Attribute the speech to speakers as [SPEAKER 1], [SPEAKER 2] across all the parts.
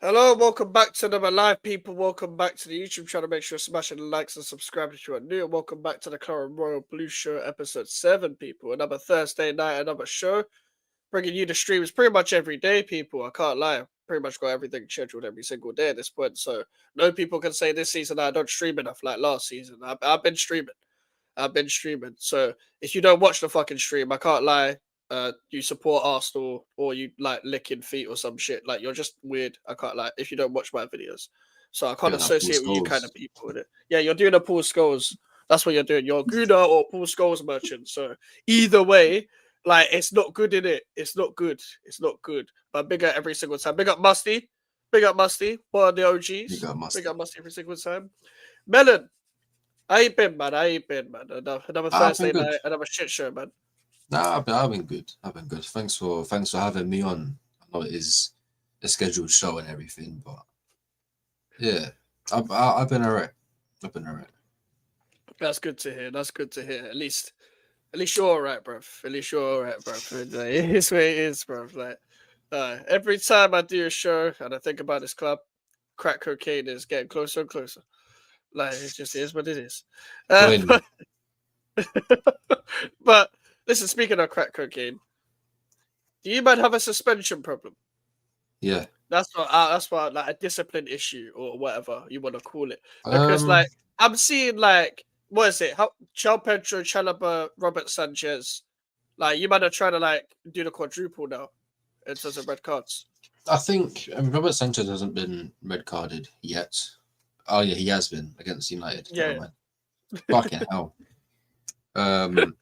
[SPEAKER 1] Hello, welcome back to another live, people. Welcome back to the YouTube channel. Make sure you're smashing the likes and subscribe if you are new. Welcome back to the Claret Royal Blue Show, episode 7, people. Another Thursday night, another show. Bringing you the streams pretty much every day, people. I can't lie. Pretty much got everything scheduled every single day at this point. So, no people can say this season I don't stream enough like last season. I've been streaming. I've been streaming. So if you don't watch the fucking stream, I can't lie. You support Arsenal or you like licking feet or some shit. Like you're just weird. I can't lie. If you don't watch my videos, so I can't
[SPEAKER 2] Doing that Paul
[SPEAKER 1] associate with you kind
[SPEAKER 2] Scholes.
[SPEAKER 1] of people with it. Yeah, you're doing a Paul Scholes. That's what you're doing. You're a Gouda or Paul Scholes merchant. So either way, like it's not good in it. It's not good. It's not good. But big up every single time. Big up Musty. Big up Musty. One of the
[SPEAKER 2] You
[SPEAKER 1] OGs.
[SPEAKER 2] got
[SPEAKER 1] Big
[SPEAKER 2] mustard.
[SPEAKER 1] up Musty every single time. Melon. I ain't been, man. I ain't been, man. Another
[SPEAKER 2] I've been
[SPEAKER 1] Thursday
[SPEAKER 2] good.
[SPEAKER 1] night, another shit show, man.
[SPEAKER 2] Nah, I've been good. I've been good. Thanks for having me on. I know it is a scheduled show and everything, but yeah, I've been alright. I've been alright.
[SPEAKER 1] That's good to hear. That's good to hear. At least you're alright, bro. At least you're alright, bro. It is what it is, bro. Like, every time I do a show and I think about this club, crack cocaine is getting closer and closer. Like, it just is what it is. Uh,
[SPEAKER 2] Join me.
[SPEAKER 1] but, but listen, speaking of crack cocaine, do you might have a suspension problem?
[SPEAKER 2] Yeah.
[SPEAKER 1] That's what like a discipline issue or whatever you want to call it. Because
[SPEAKER 2] Um.
[SPEAKER 1] like I'm seeing like what is it? How Chao Pedro, Chalaba, Robert Sanchez, like you might have trying to like do the quadruple now in terms of red cards.
[SPEAKER 2] I think Robert Sanchez hasn't been red carded yet. Oh yeah, he has been against United. Never
[SPEAKER 1] Yeah.
[SPEAKER 2] mind. Fucking hell. Um.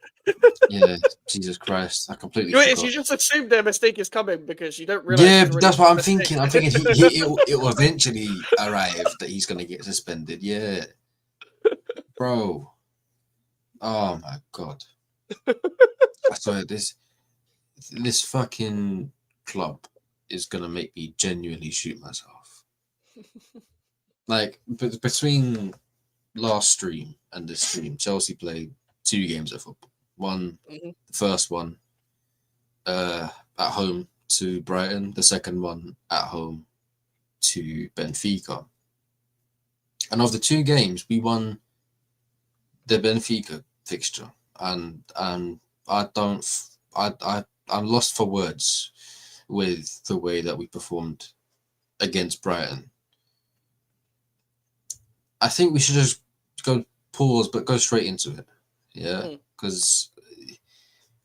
[SPEAKER 2] Yeah. Jesus Christ. I completely
[SPEAKER 1] You
[SPEAKER 2] forgot.
[SPEAKER 1] just assume their mistake is coming because you don't realize
[SPEAKER 2] Yeah,
[SPEAKER 1] he's already
[SPEAKER 2] that's
[SPEAKER 1] made
[SPEAKER 2] what
[SPEAKER 1] a
[SPEAKER 2] I'm thinking. I'm thinking
[SPEAKER 1] mistake.
[SPEAKER 2] it'll eventually arrive that he's gonna get suspended. Yeah, bro. Oh my god. I swear this fucking club is gonna make me genuinely shoot myself. Like between last stream and this stream, Chelsea played 2 games of football. One,
[SPEAKER 1] Mhm.
[SPEAKER 2] the first one, at home to Brighton. The second one at home to Benfica. And of the 2 games, we won the Benfica fixture, and I don't, I'm lost for words with the way that we performed against Brighton. I think we should just go pause, but go straight into it. Yeah,
[SPEAKER 1] Mm.
[SPEAKER 2] because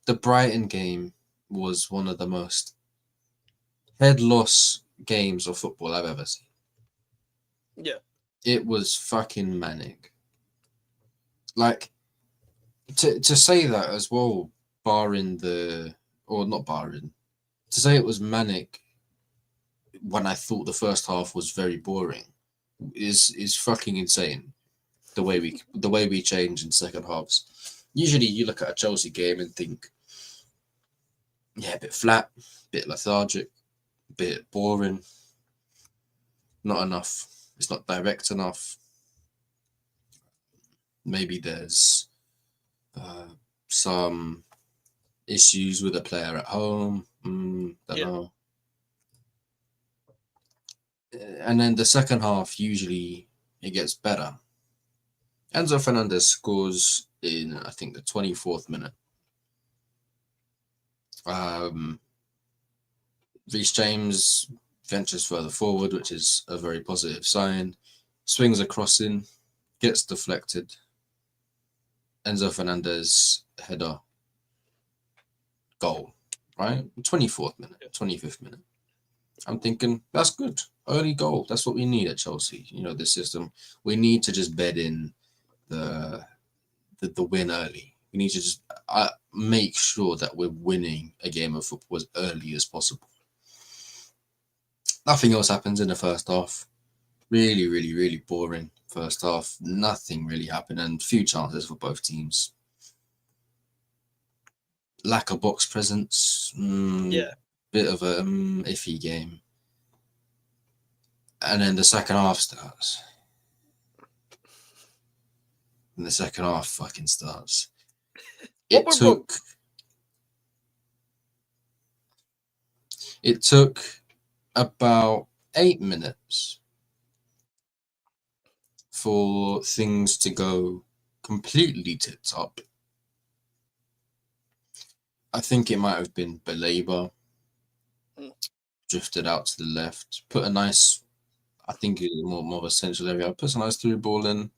[SPEAKER 2] the Brighton game was one of the most head loss games of football I've ever seen.
[SPEAKER 1] Yeah.
[SPEAKER 2] It was fucking manic. Like to say that as well, barring the or not barring, to say it was manic when I thought the first half was very boring is fucking insane. The way we change in second halves. Usually, you look at a Chelsea game and think, yeah, a bit flat, a bit lethargic, a bit boring, not enough. It's not direct enough. Maybe there's uh, some issues with a player at home. Don't
[SPEAKER 1] Yeah.
[SPEAKER 2] know. And then the second half, usually it gets better. Enzo Fernandez scores in, I think, the 24th minute. Um, Reece James ventures further forward, which is a very positive sign. Swings a crossing, gets deflected. Enzo Fernandez header, goal. Right, 24th minute, 25th minute. I'm thinking that's good. Early goal. That's what we need at Chelsea. You know, this system. We need to just bed in the the win early. We need to just make sure that we're winning a game of football as early as possible. Nothing else happens in the first half. Really, really, really boring first half. Nothing really happened, and few chances for both teams. Lack of box presence.
[SPEAKER 1] Yeah.
[SPEAKER 2] Bit of a iffy game. And then the second half starts. And the second half fucking starts.
[SPEAKER 1] What
[SPEAKER 2] It
[SPEAKER 1] went wrong?
[SPEAKER 2] took it took about 8 minutes for things to go completely tits up. I think it might have been Belabor, drifted out to the left, put a nice, I think it was more of a central area, puts a nice through ball in.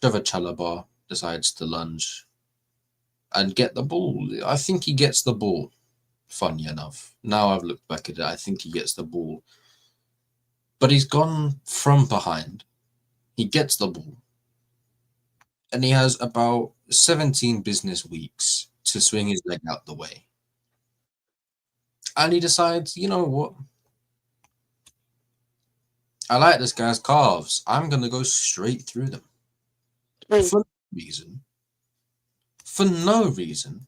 [SPEAKER 2] Trevor Chalobah decides to lunge and get the ball. I think he gets the ball, funny enough. Now I've looked back at it, I think he gets the ball. But he's gone from behind. He gets the ball. And he has about 17 business weeks to swing his leg out the way. And he decides, you know what? I like this guy's calves. I'm going to go straight through them. For no reason. For no reason.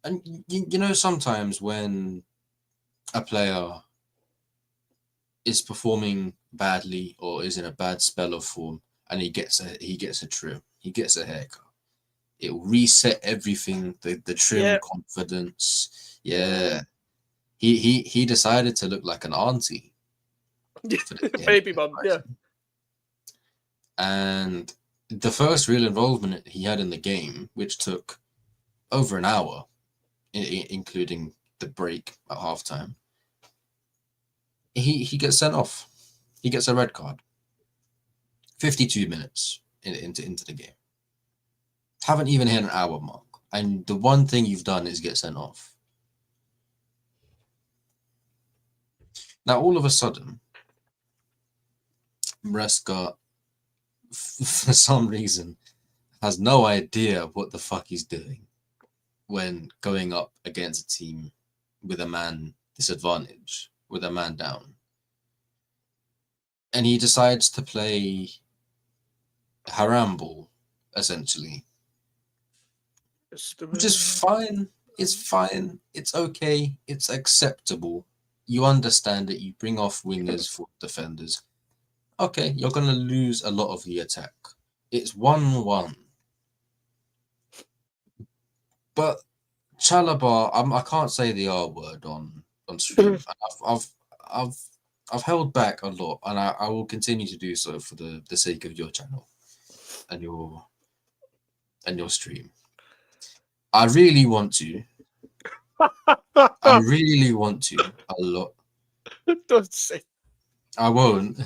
[SPEAKER 2] And you know, sometimes when a player is performing badly or is in a bad spell of form and he gets a trim, he gets a haircut, it will reset everything, the trim, confidence. Yeah. He decided to look like an auntie.
[SPEAKER 1] Baby mum, yeah.
[SPEAKER 2] And the first real involvement he had in the game, which took over an hour, including the break at halftime, he gets sent off. He gets a red card. 52 minutes into the game. Haven't even hit an hour mark. And the one thing you've done is get sent off. Now, all of a sudden, Maresca, for some reason, has no idea what the fuck he's doing when going up against a team with a man disadvantage, with a man down. And he decides to play Harambal, essentially. Which is fine. It's fine. It's okay. It's acceptable. You understand it. You bring off wingers for defenders. Okay, you're going to lose a lot of the attack. It's 1-1. But Chalobah, I can't say the R word on stream. I've held back a lot, and I will continue to do so for the sake of your channel and your stream. I really want to. I really want to a lot.
[SPEAKER 1] Don't say.
[SPEAKER 2] I won't.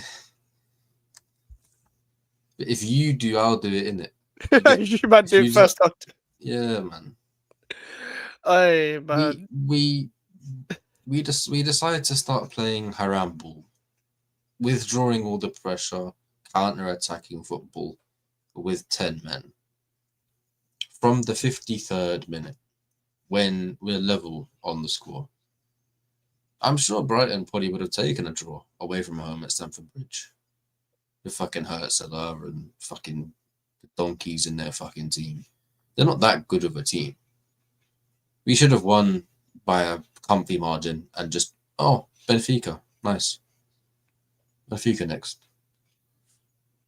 [SPEAKER 2] But if you do, I'll do it, innit?
[SPEAKER 1] You might do it first.
[SPEAKER 2] Yeah, man.
[SPEAKER 1] Hey, man.
[SPEAKER 2] We decided to start playing Harambal, withdrawing all the pressure, counter-attacking football with 10 men. From the 53rd minute, when we're level on the score, I'm sure Brighton probably would have taken a draw away from home at Stamford Bridge. The fucking Hurtsela and fucking donkeys in their fucking team. They're not that good of a team. We should have won by a comfy margin and just, Benfica, nice. Benfica next.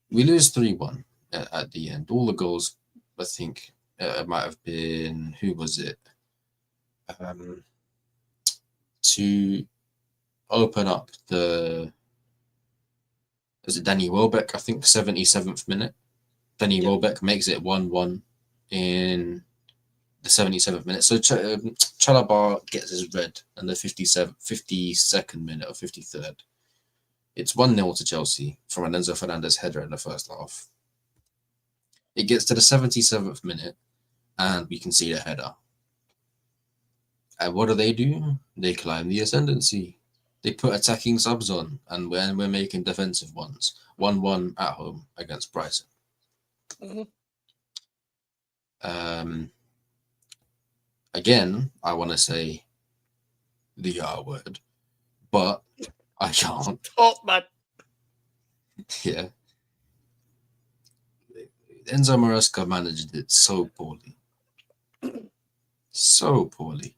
[SPEAKER 2] We lose 3-1 at the end. All the goals, I think, it might have been, who was it? To open up is it Danny Welbeck? I think 77th minute. Danny Welbeck makes it 1-1 in the 77th minute. So Chalobah gets his red in the 52nd minute or 53rd. It's 1-0 to Chelsea from an Enzo Fernandez header in the first half. It gets to the 77th minute and we can see the header. And what do? They climb the ascendancy. They put attacking subs on, and we're making defensive ones. 1-1 at home against Brighton. Again, I want to say the R word, but I can't.
[SPEAKER 1] Oh, man.
[SPEAKER 2] Yeah. Enzo Maresca managed it so poorly. So poorly.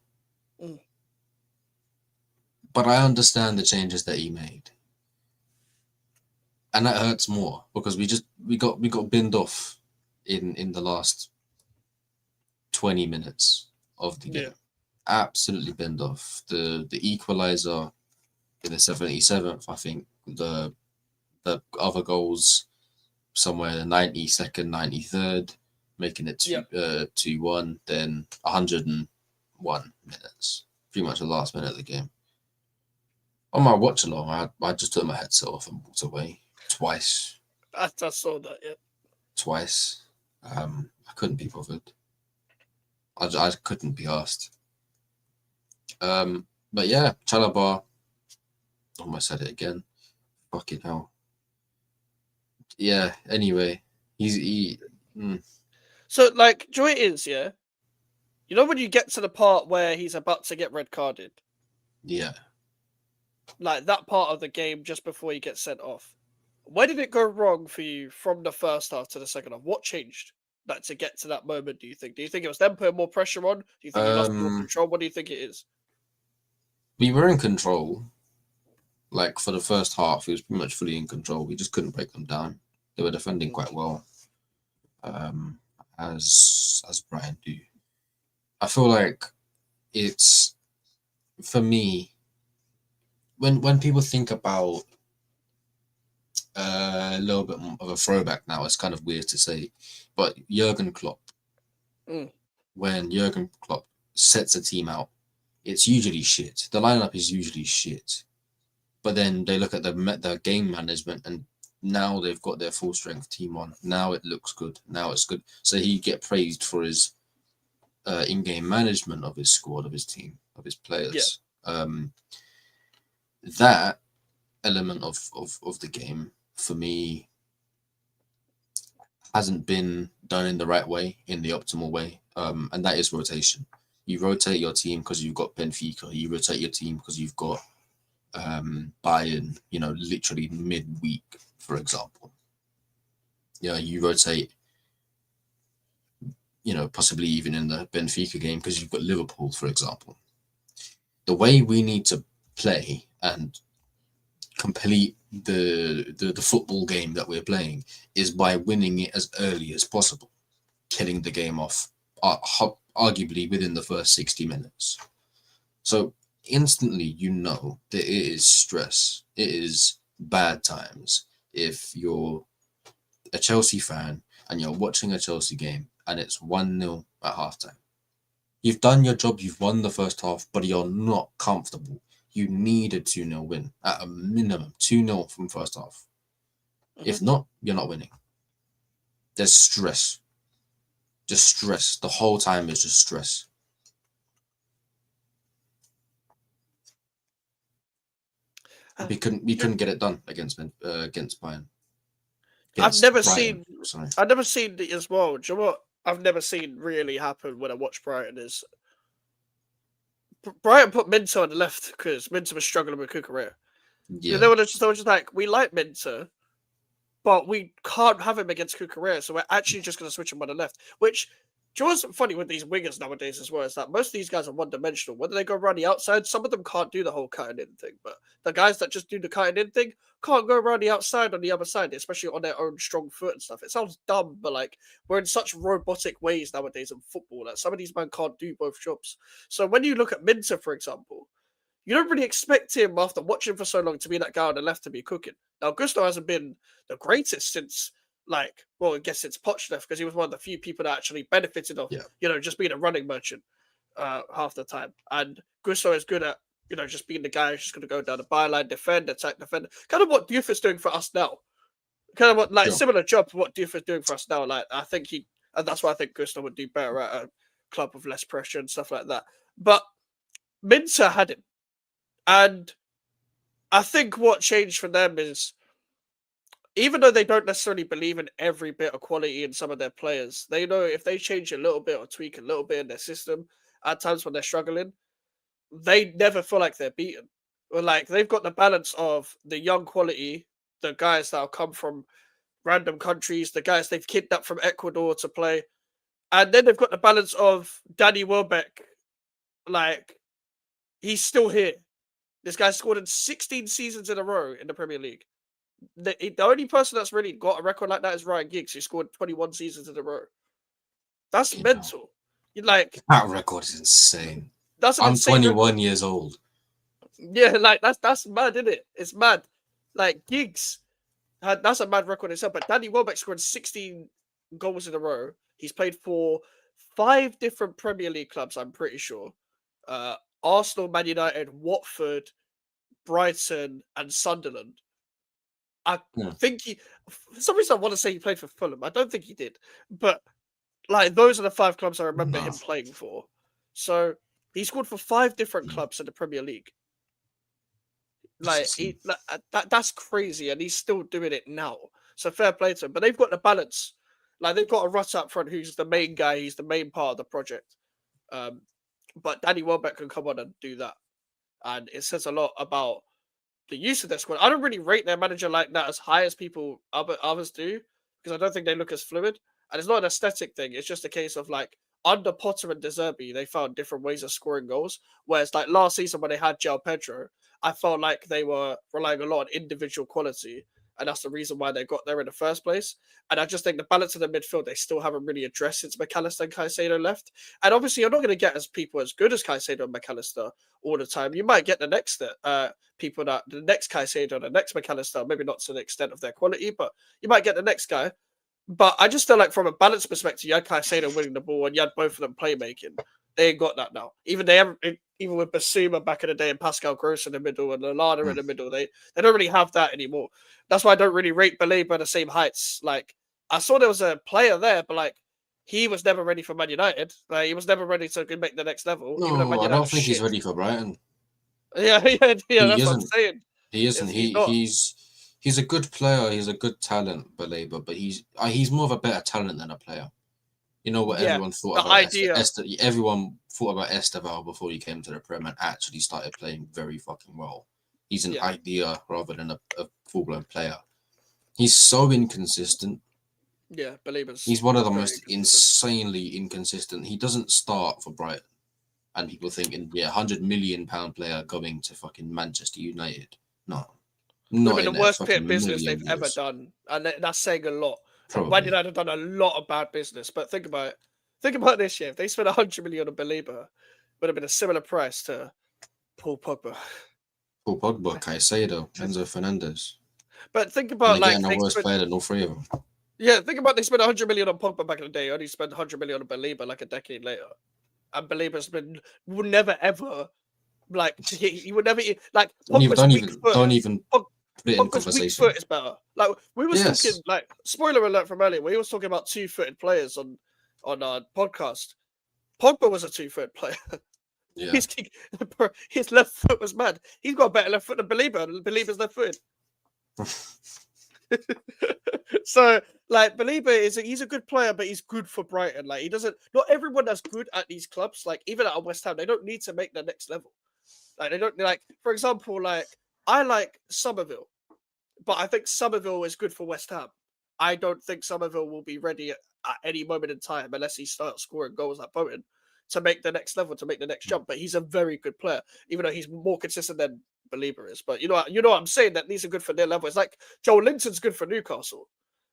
[SPEAKER 2] But I understand the changes that he made. And that hurts more because we got binned off in the last 20 minutes of the game. Absolutely binned off. The equalizer in the 77th. I think the other goals somewhere in the 92nd, 93rd, making it 2-1. Then 101 minutes, pretty much the last minute of the game. On my watch along, I just took my headset off and walked away twice.
[SPEAKER 1] I saw that. Yeah.
[SPEAKER 2] Twice. I couldn't be bothered. I couldn't be asked. But yeah, Chalobah. Almost said it again. Fucking hell. Yeah. Anyway,
[SPEAKER 1] So, like, Joy is, yeah. You know when you get to the part where he's about to get red carded?
[SPEAKER 2] Yeah.
[SPEAKER 1] Like that part of the game just before he gets sent off. Where did it go wrong for you from the first half to the second half? What changed like to get to that moment, do you think? Do you think it was them putting more pressure on? Do you think you lost more control? What do you think it is?
[SPEAKER 2] We were in control. Like for the first half, it was pretty much fully in control. We just couldn't break them down. They were defending quite well. As Brian do. I feel like it's, for me, when people think about a little bit of a throwback now, it's kind of weird to say, but Jurgen Klopp, when Jurgen Klopp sets a team out, it's usually shit. The lineup is usually shit. But then they look at the game management, and now they've got their full strength team on. Now it looks good. Now it's good. So he get praised for his in-game management of his squad, of his team, of his players. Yeah. That element of the game, for me, hasn't been done in the right way, in the optimal way. And that is rotation. You rotate your team because you've got Benfica. You rotate your team because you've got Bayern, literally midweek, for example. Yeah, you rotate, possibly even in the Benfica game because you've got Liverpool, for example. The way we need to play and complete the football game that we're playing is by winning it as early as possible, killing the game off, arguably within the first 60 minutes. So instantly, that it is stress. It is bad times. If you're a Chelsea fan and you're watching a Chelsea game and it's 1-0 at halftime, you've done your job. You've won the first half, but you're not comfortable. You need a 2-0 win at a minimum, 2-0 from first half. If not, you're not winning. There's stress. Just stress. The whole time is just stress. We couldn't get it done against Bayern.
[SPEAKER 1] I've never seen it as well. Do you know what I've never seen really happen when I watch Brighton is Brighton put Minter on the left because Minter was struggling with Cucurella. Yeah. They were just like, we like Minter, but we can't have him against Cucurella, so we're actually just going to switch him on the left. Which, do you know what's funny with these wingers nowadays as well is that most of these guys are one-dimensional. Whether they go around the outside, some of them can't do the whole cutting in thing, but the guys that just do the cutting in thing can't go around the outside on the other side, especially on their own strong foot and stuff. It sounds dumb, but like we're in such robotic ways nowadays in football that some of these men can't do both jobs. So when you look at Minter, for example, you don't really expect him after watching for so long to be that guy on the left to be cooking. Now, Gusto hasn't been the greatest since, I guess since Poch left, because he was one of the few people that actually benefited of, just being a running merchant half the time. And Gusto is good at, just being the guy who's just going to go down the byline, defend, attack, defend. Kind of what Diouf is doing for us now. Kind of what, similar job to what Diouf is doing for us now. I think and that's why I think Gusto would do better at a club with less pressure and stuff like that. But Minter had him. And I think what changed for them is, even though they don't necessarily believe in every bit of quality in some of their players, they know if they change a little bit or tweak a little bit in their system, at times when they're struggling, they never feel like they're beaten. Or they've got the balance of the young quality, the guys that have come from random countries, the guys they've kidnapped from Ecuador to play, and then they've got the balance of Danny Welbeck. He's still here. This guy scored in 16 seasons in a row in the Premier League. The only person that's really got a record like that is Ryan Giggs, who scored 21 seasons in a row. That's mental.
[SPEAKER 2] That record is insane.
[SPEAKER 1] That's an
[SPEAKER 2] I'm
[SPEAKER 1] insane
[SPEAKER 2] 21
[SPEAKER 1] record.
[SPEAKER 2] years old.
[SPEAKER 1] Yeah, like that's mad, isn't it? It's mad. Like Giggs that's a mad record itself. But Danny Welbeck scored 16 goals in a row. He's played for 5 different Premier League clubs, I'm pretty sure. Uh, Arsenal, Man United, Watford, Brighton, and Sunderland. I
[SPEAKER 2] Yeah.
[SPEAKER 1] think for some reason, I want to say he played for Fulham. I don't think he did, but like those are the 5 clubs I remember
[SPEAKER 2] No.
[SPEAKER 1] him playing for. So he scored for 5 different clubs in the Premier League. Like that's crazy, and he's still doing it now. So fair play to him. But they've got the balance. Like they've got a Russ up front who's the main guy. He's the main part of the project. Um, but Danny Welbeck can come on and do that, and it says a lot about the use of their squad. I don't really rate their manager like that as high as people others do because I don't think they look as fluid. And it's not an aesthetic thing. It's just a case of like under Potter and De Zerbi, they found different ways of scoring goals. Whereas like last season when they had João Pedro, I felt like they were relying a lot on individual quality. And that's the reason why they got there in the first place. And I just think the balance of the midfield they still haven't really addressed since McAllister and Caicedo left. And obviously, you're not going to get as people as good as Caicedo and McAllister all the time. You might get the next people that the next Caicedo, the next McAllister, maybe not to the extent of their quality, but you might get the next guy. But I just feel like from a balance perspective, you had Caicedo winning the ball and you had both of them playmaking. They ain't got that now. Even with Basuma back in the day and Pascal Gross in the middle and Lallana in the middle, they don't really have that anymore. That's why I don't really rate Baleba at the same heights. Like I saw there was a player there, but like he was never ready for Man United. Like he was never ready to make the next level. Even though Man
[SPEAKER 2] No, I
[SPEAKER 1] United
[SPEAKER 2] don't
[SPEAKER 1] was
[SPEAKER 2] think he's
[SPEAKER 1] shit.
[SPEAKER 2] ready for Brighton.
[SPEAKER 1] Yeah.
[SPEAKER 2] He
[SPEAKER 1] That's what I'm
[SPEAKER 2] isn't.
[SPEAKER 1] saying.
[SPEAKER 2] He isn't.
[SPEAKER 1] He's not.
[SPEAKER 2] He's a good player. He's a good talent, Baleba, but he's more of a better talent than a player. You know what
[SPEAKER 1] Yeah,
[SPEAKER 2] everyone thought
[SPEAKER 1] the
[SPEAKER 2] about
[SPEAKER 1] idea.
[SPEAKER 2] Everyone thought about Esteval before he came to the Prem and actually started playing very fucking well. He's an
[SPEAKER 1] Yeah,
[SPEAKER 2] idea rather than a full-blown player. He's so inconsistent.
[SPEAKER 1] yeah. Believers
[SPEAKER 2] He's one of the
[SPEAKER 1] very
[SPEAKER 2] most
[SPEAKER 1] inconsistent.
[SPEAKER 2] insanely inconsistent. He doesn't start for Brighton. And people thinking, yeah, £100 million player going to fucking Manchester United. No,
[SPEAKER 1] Would have
[SPEAKER 2] not
[SPEAKER 1] been
[SPEAKER 2] in
[SPEAKER 1] the
[SPEAKER 2] a
[SPEAKER 1] worst bit of
[SPEAKER 2] fucking
[SPEAKER 1] business
[SPEAKER 2] million
[SPEAKER 1] they've ever
[SPEAKER 2] years.
[SPEAKER 1] done, and that's saying a lot. And Man
[SPEAKER 2] Probably.
[SPEAKER 1] United have done a lot of bad business. But think about it. Think about this year. If they spent 100 million on Belieber, would have been a similar price to Paul Pogba.
[SPEAKER 2] Paul Pogba, Caicedo, Enzo Fernandez.
[SPEAKER 1] But think
[SPEAKER 2] And
[SPEAKER 1] about
[SPEAKER 2] they're
[SPEAKER 1] like
[SPEAKER 2] getting a
[SPEAKER 1] they
[SPEAKER 2] worse
[SPEAKER 1] spent.
[SPEAKER 2] player than all three of them.
[SPEAKER 1] Yeah, think about they spent 100 million on Pogba back in the day. Only spent 100 million on Belieber like a decade later, and Belieber's been will never ever like he would never like
[SPEAKER 2] Don't even,
[SPEAKER 1] Pogba's
[SPEAKER 2] don't
[SPEAKER 1] weak
[SPEAKER 2] even,
[SPEAKER 1] foot.
[SPEAKER 2] don't even put it in
[SPEAKER 1] Pogba's weak foot
[SPEAKER 2] conversation.
[SPEAKER 1] is better. Like we was
[SPEAKER 2] Yes.
[SPEAKER 1] talking, like spoiler alert from earlier, we was talking about 2-footed players on our podcast. Pogba was a 2-footed player.
[SPEAKER 2] Yeah.
[SPEAKER 1] his his left foot was mad. He's got a better left foot than Belieber, and Belieber's left footed. So like Belieber he's a good player, but he's good for Brighton. Like he doesn't. Not everyone that's good at these clubs, like even at West Ham, they don't need to make the next level. Like they don't like. For example, like I like Somerville. But I think Somerville is good for West Ham. I don't think Somerville will be ready at any moment in time unless he starts scoring goals like Bowen to make the next level, to make the next jump. But he's a very good player, even though he's more consistent than Belieber is. But you know what I'm saying, that these are good for their level. It's like Joel Linton's good for Newcastle,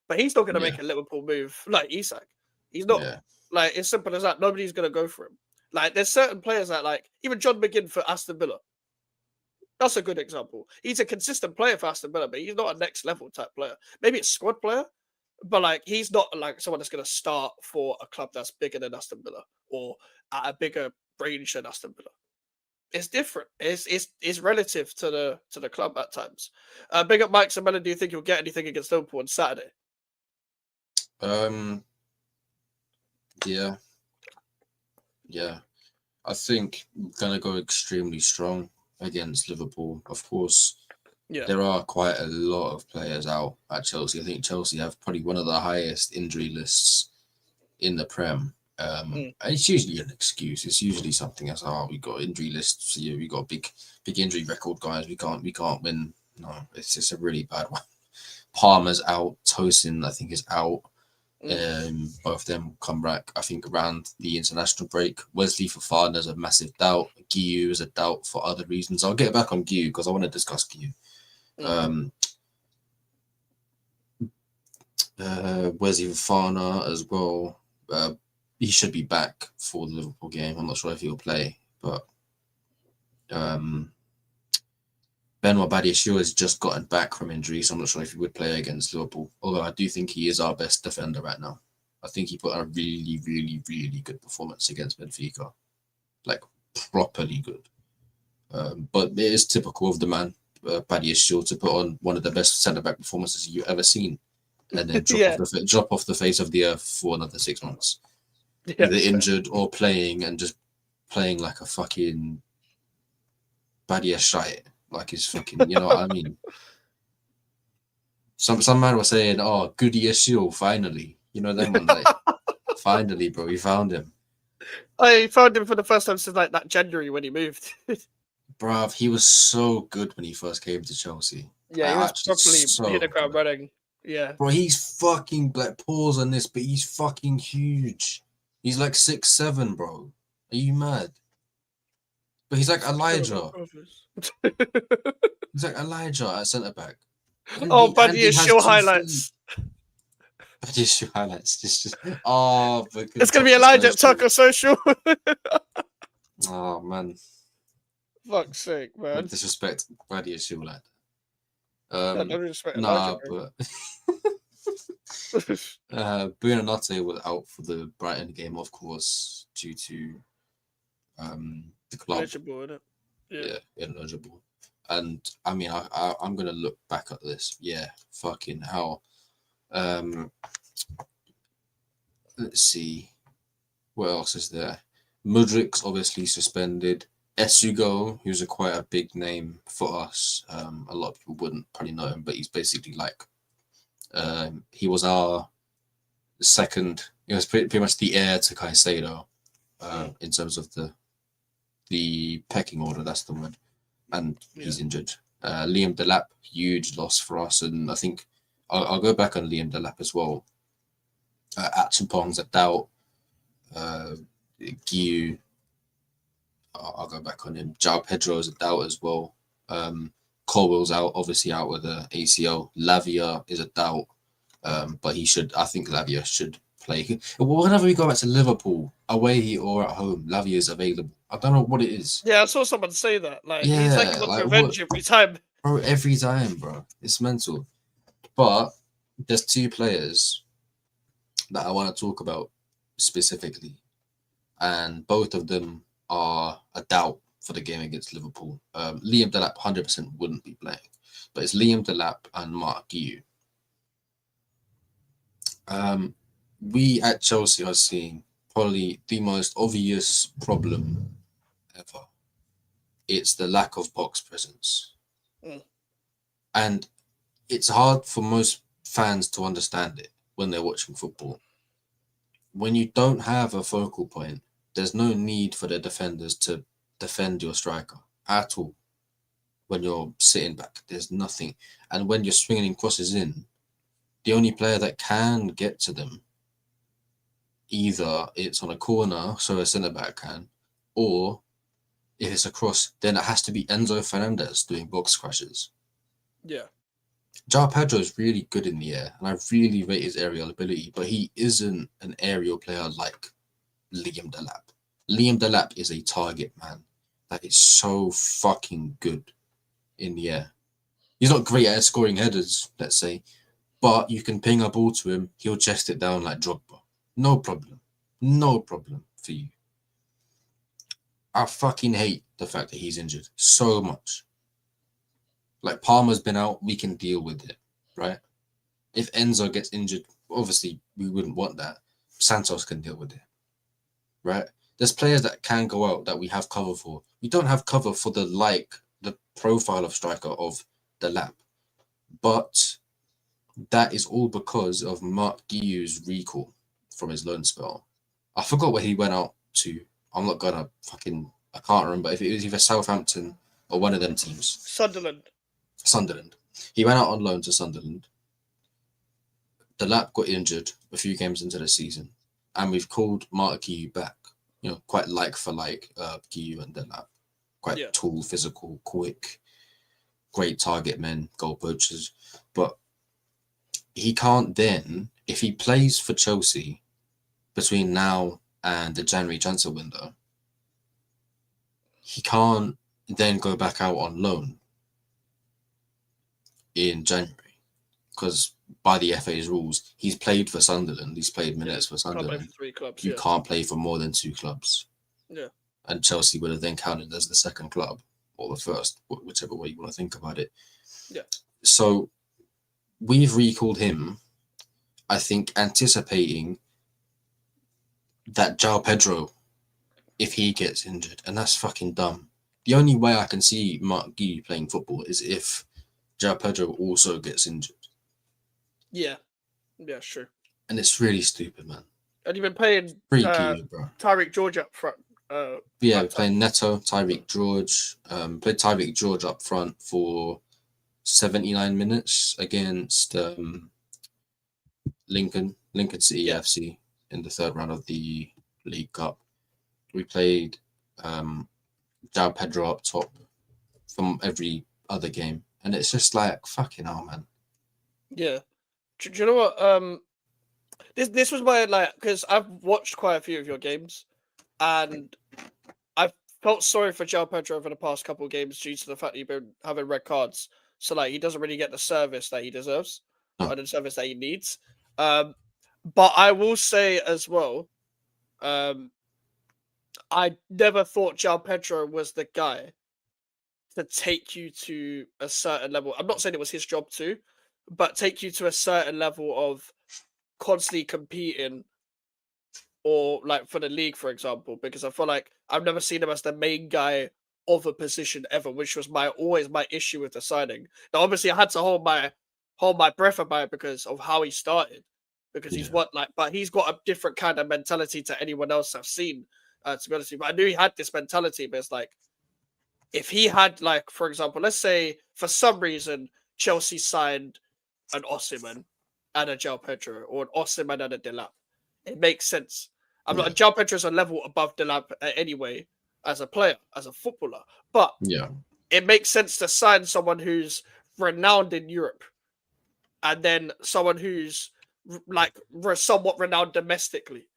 [SPEAKER 1] but he's not going to
[SPEAKER 2] Yeah.
[SPEAKER 1] make a Liverpool move like Isak. He's not.
[SPEAKER 2] Yeah.
[SPEAKER 1] Like it's simple as that. Nobody's going to go for him. Like there's certain players that like even John McGinn for Aston Villa. That's a good example. He's a consistent player for Aston Villa, but he's not a next level type player. Maybe a squad player, but like he's not like someone that's going to start for a club that's bigger than Aston Villa or at a bigger range than Aston Villa. It's different. It's relative to the club at times. Big up Mike Samela. Do you think he'll get anything against Liverpool on Saturday?
[SPEAKER 2] Yeah. Yeah. I think we're gonna go extremely strong against Liverpool. Of course,
[SPEAKER 1] Yeah.
[SPEAKER 2] there are quite a lot of players out at Chelsea. I think Chelsea have probably one of the highest injury lists in the Prem. And it's usually an excuse. It's usually something as, oh, we got injury lists. Yeah, we got a big injury record, guys. We can't win. No, it's just a really bad one. Palmer's out. Tosin, I think, is out. Both of them come back, I think, around the international break. Wesley Fofana's a massive doubt. Guiu is a doubt for other reasons. I'll get back on Guiu because I want to discuss Guiu. Wesley Fofana as well. He should be back for the Liverpool game. I'm not sure if he'll play, but Benoit Badiashile has just gotten back from injury, so I'm not sure if he would play against Liverpool. Although I do think he is our best defender right now. I think he put on a really, really, really good performance against Benfica. Like, properly good. But it is typical of the man, Badiashile, to put on one of the best centre-back performances you've ever seen. And then drop off the face of the earth for another 6 months. Either injured or playing and just playing like a fucking Badiashile. Like he's fucking, you know what I mean? Some man was saying, "Oh, goody Yeshua, finally." You know them one, like, finally, bro, we found him.
[SPEAKER 1] I found him for the first time since like that January when he moved.
[SPEAKER 2] Bruv, he was so good when he first came to Chelsea.
[SPEAKER 1] Yeah, he was properly hit the ground running. Yeah,
[SPEAKER 2] bro, he's fucking like pause on this, but he's fucking huge. He's like 6'7", bro. Are you mad? But he's like Elijah. He's like Elijah at centre back.
[SPEAKER 1] Oh, Buddy is show highlights.
[SPEAKER 2] Buddy show highlights. Just oh,
[SPEAKER 1] it's gonna be Elijah at Taco Social.
[SPEAKER 2] Oh man.
[SPEAKER 1] Fuck's sake, man.
[SPEAKER 2] With disrespect, Buddy is show lad.
[SPEAKER 1] No disrespect,
[SPEAKER 2] nah, Elijah, but Bruno Nate was out for the Brighton game, of course, due to the club.
[SPEAKER 1] Eligible, isn't it?
[SPEAKER 2] Yeah, ineligible. And I mean, I'm gonna look back at this. Yeah, fucking hell. Let's see, what else is there? Mudrik's obviously suspended. Esugo, who's quite a big name for us. A lot of people wouldn't probably know him, but he's basically like, he was our second. He was pretty much the heir to Caicedo, in terms of the pecking order. That's the word. And he's injured. Liam Delap, huge loss for us, and I think I'll go back on Liam Delap as well. Achimpong's a doubt. Guiu, I'll go back on him. João Pedro's a doubt as well. Colwell's out, obviously out with the ACL. Lavia is a doubt, but I think Lavia should play. Whenever we go back to Liverpool, away or at home, Lavia is available. I don't know what it is.
[SPEAKER 1] Yeah, I saw someone say that. Like, he's like revenge every time.
[SPEAKER 2] Bro, every time, bro. It's mental. But there's 2 players that I want to talk about specifically. And both of them are a doubt for the game against Liverpool. Liam Delap 100% wouldn't be playing. But it's Liam Delap and Mark Guiu. We at Chelsea are seeing probably the most obvious problem ever. It's the lack of box presence. And it's hard for most fans to understand it when they're watching football. When you don't have a focal point, there's no need for the defenders to defend your striker at all. When you're sitting back, there's nothing. And when you're swinging crosses in, the only player that can get to them, either it's on a corner, so a centre-back can, or if it's a cross, then it has to be Enzo Fernandez doing box crashes.
[SPEAKER 1] Yeah.
[SPEAKER 2] João Pedro is really good in the air, and I really rate his aerial ability, but he isn't an aerial player like Liam Delap. Liam Delap is a target man that is so fucking good in the air. He's not great at scoring headers, let's say, but you can ping a ball to him, he'll chest it down like Drogba. No problem. No problem for you. I fucking hate the fact that he's injured so much. Like, Palmer's been out, we can deal with it, right? If Enzo gets injured, obviously we wouldn't want that. Santos can deal with it, right? There's players that can go out that we have cover for. We don't have cover for the profile of striker of Delap. But that is all because of Mark Guiu's recall from his loan spell. I forgot where he went out to. I'm not gonna I can't remember if it was either Southampton or one of them teams. Sunderland. He went out on loan to Sunderland. Delap got injured a few games into the season, and we've called Mark Guiu back. You know, quite like for like Guiu and Delap. Quite tall, physical, quick, great target men, goal poachers. But he can't then, if he plays for Chelsea between now and the January transfer window, he can't then go back out on loan in January, because by the FA's rules, he's played for Sunderland. He's played minutes for
[SPEAKER 1] Can't play
[SPEAKER 2] Sunderland.
[SPEAKER 1] for 3 clubs.
[SPEAKER 2] You can't play for more than 2 clubs.
[SPEAKER 1] Yeah.
[SPEAKER 2] And Chelsea would have then counted as the second club or the first, whichever way you want to think about it.
[SPEAKER 1] Yeah.
[SPEAKER 2] So we've recalled him, I think, anticipating that João Pedro, if he gets injured, and that's fucking dumb. The only way I can see Mark Gui playing football is if João Pedro also gets injured.
[SPEAKER 1] Yeah. Yeah, sure.
[SPEAKER 2] And it's really stupid, man.
[SPEAKER 1] And you've been playing
[SPEAKER 2] Freaky, bro.
[SPEAKER 1] Tyreek George up front.
[SPEAKER 2] Playing Neto, Tyreek George. Played Tyreek George up front for 79 minutes against Lincoln City FC in the 3rd round of the League Cup. We played João Pedro up top from every other game, and it's just like fucking hell, man.
[SPEAKER 1] Yeah. Do you know what? This was my because I've watched quite a few of your games, and I've felt sorry for João Pedro over the past couple of games due to the fact that you've been having red cards. So he doesn't really get the service that he deserves or the service that he needs. But I will say as well, I never thought João Pedro was the guy to take you to a certain level. I'm not saying it was his job to, but take you to a certain level of constantly competing or for the league, for example, because I feel like I've never seen him as the main guy of a position ever, which was always my issue with the signing. Now, obviously, I had to hold my breath about it because of how he started, because he's but he's got a different kind of mentality to anyone else I've seen. To be honest with you, but I knew he had this mentality, but it's if he had for example, let's say for some reason Chelsea signed an Osimhen and a João Pedro, or an Osimhen and a Delap, it makes sense. I'm not. João Pedro's a level above Delap anyway, as a player, as a footballer, but it makes sense to sign someone who's renowned in Europe, and then someone who's somewhat renowned domestically.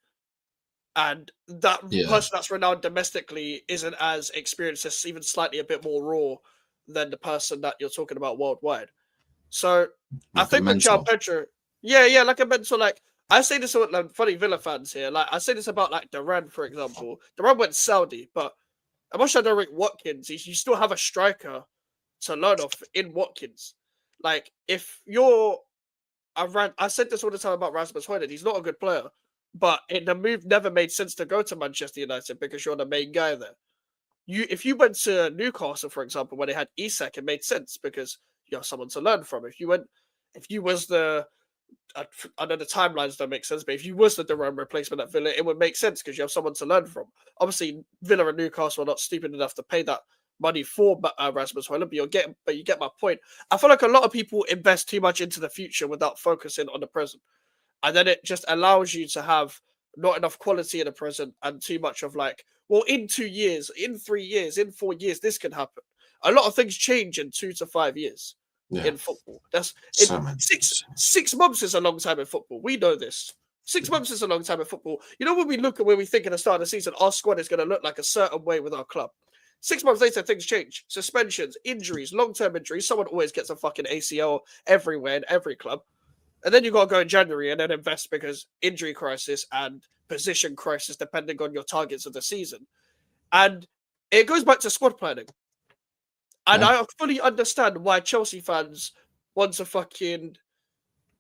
[SPEAKER 1] And that person that's renowned domestically isn't as experienced, as even slightly a bit more raw than the person that you're talking about worldwide. So I think with João Pedro, like a mentor. I say this about funny Villa fans here. I say this about Duran, for example. Duran went Saudi, but I'm not sure Derek Watkins. You still have a striker to learn off in Watkins. If you're I said this all the time about Rasmus Højlund. He's not a good player. But the move never made sense to go to Manchester United because you're the main guy there. If you went to Newcastle, for example, when they had Isak, it made sense because you have someone to learn from. If you was the I know the timelines don't make sense, but if you was the Duran replacement at Villa, it would make sense because you have someone to learn from. Obviously, Villa and Newcastle are not stupid enough to pay that money for Rasmus Højlund, but you get my point. I feel like a lot of people invest too much into the future without focusing on the present. And then it just allows you to have not enough quality in the present and too much of in 2 years, in 3 years, in 4 years, this can happen. A lot of things change in 2 to 5 years in football. That's 6 months is a long time in football. We know this. 6 months is a long time in football. You know, when we think at the start of the season, our squad is going to look like a certain way with our club. 6 months later, things change. Suspensions, injuries, long-term injuries. Someone always gets a fucking ACL everywhere in every club. And then you got to go in January and then invest because injury crisis and position crisis, depending on your targets of the season. And it goes back to squad planning. And I fully understand why Chelsea fans want to fucking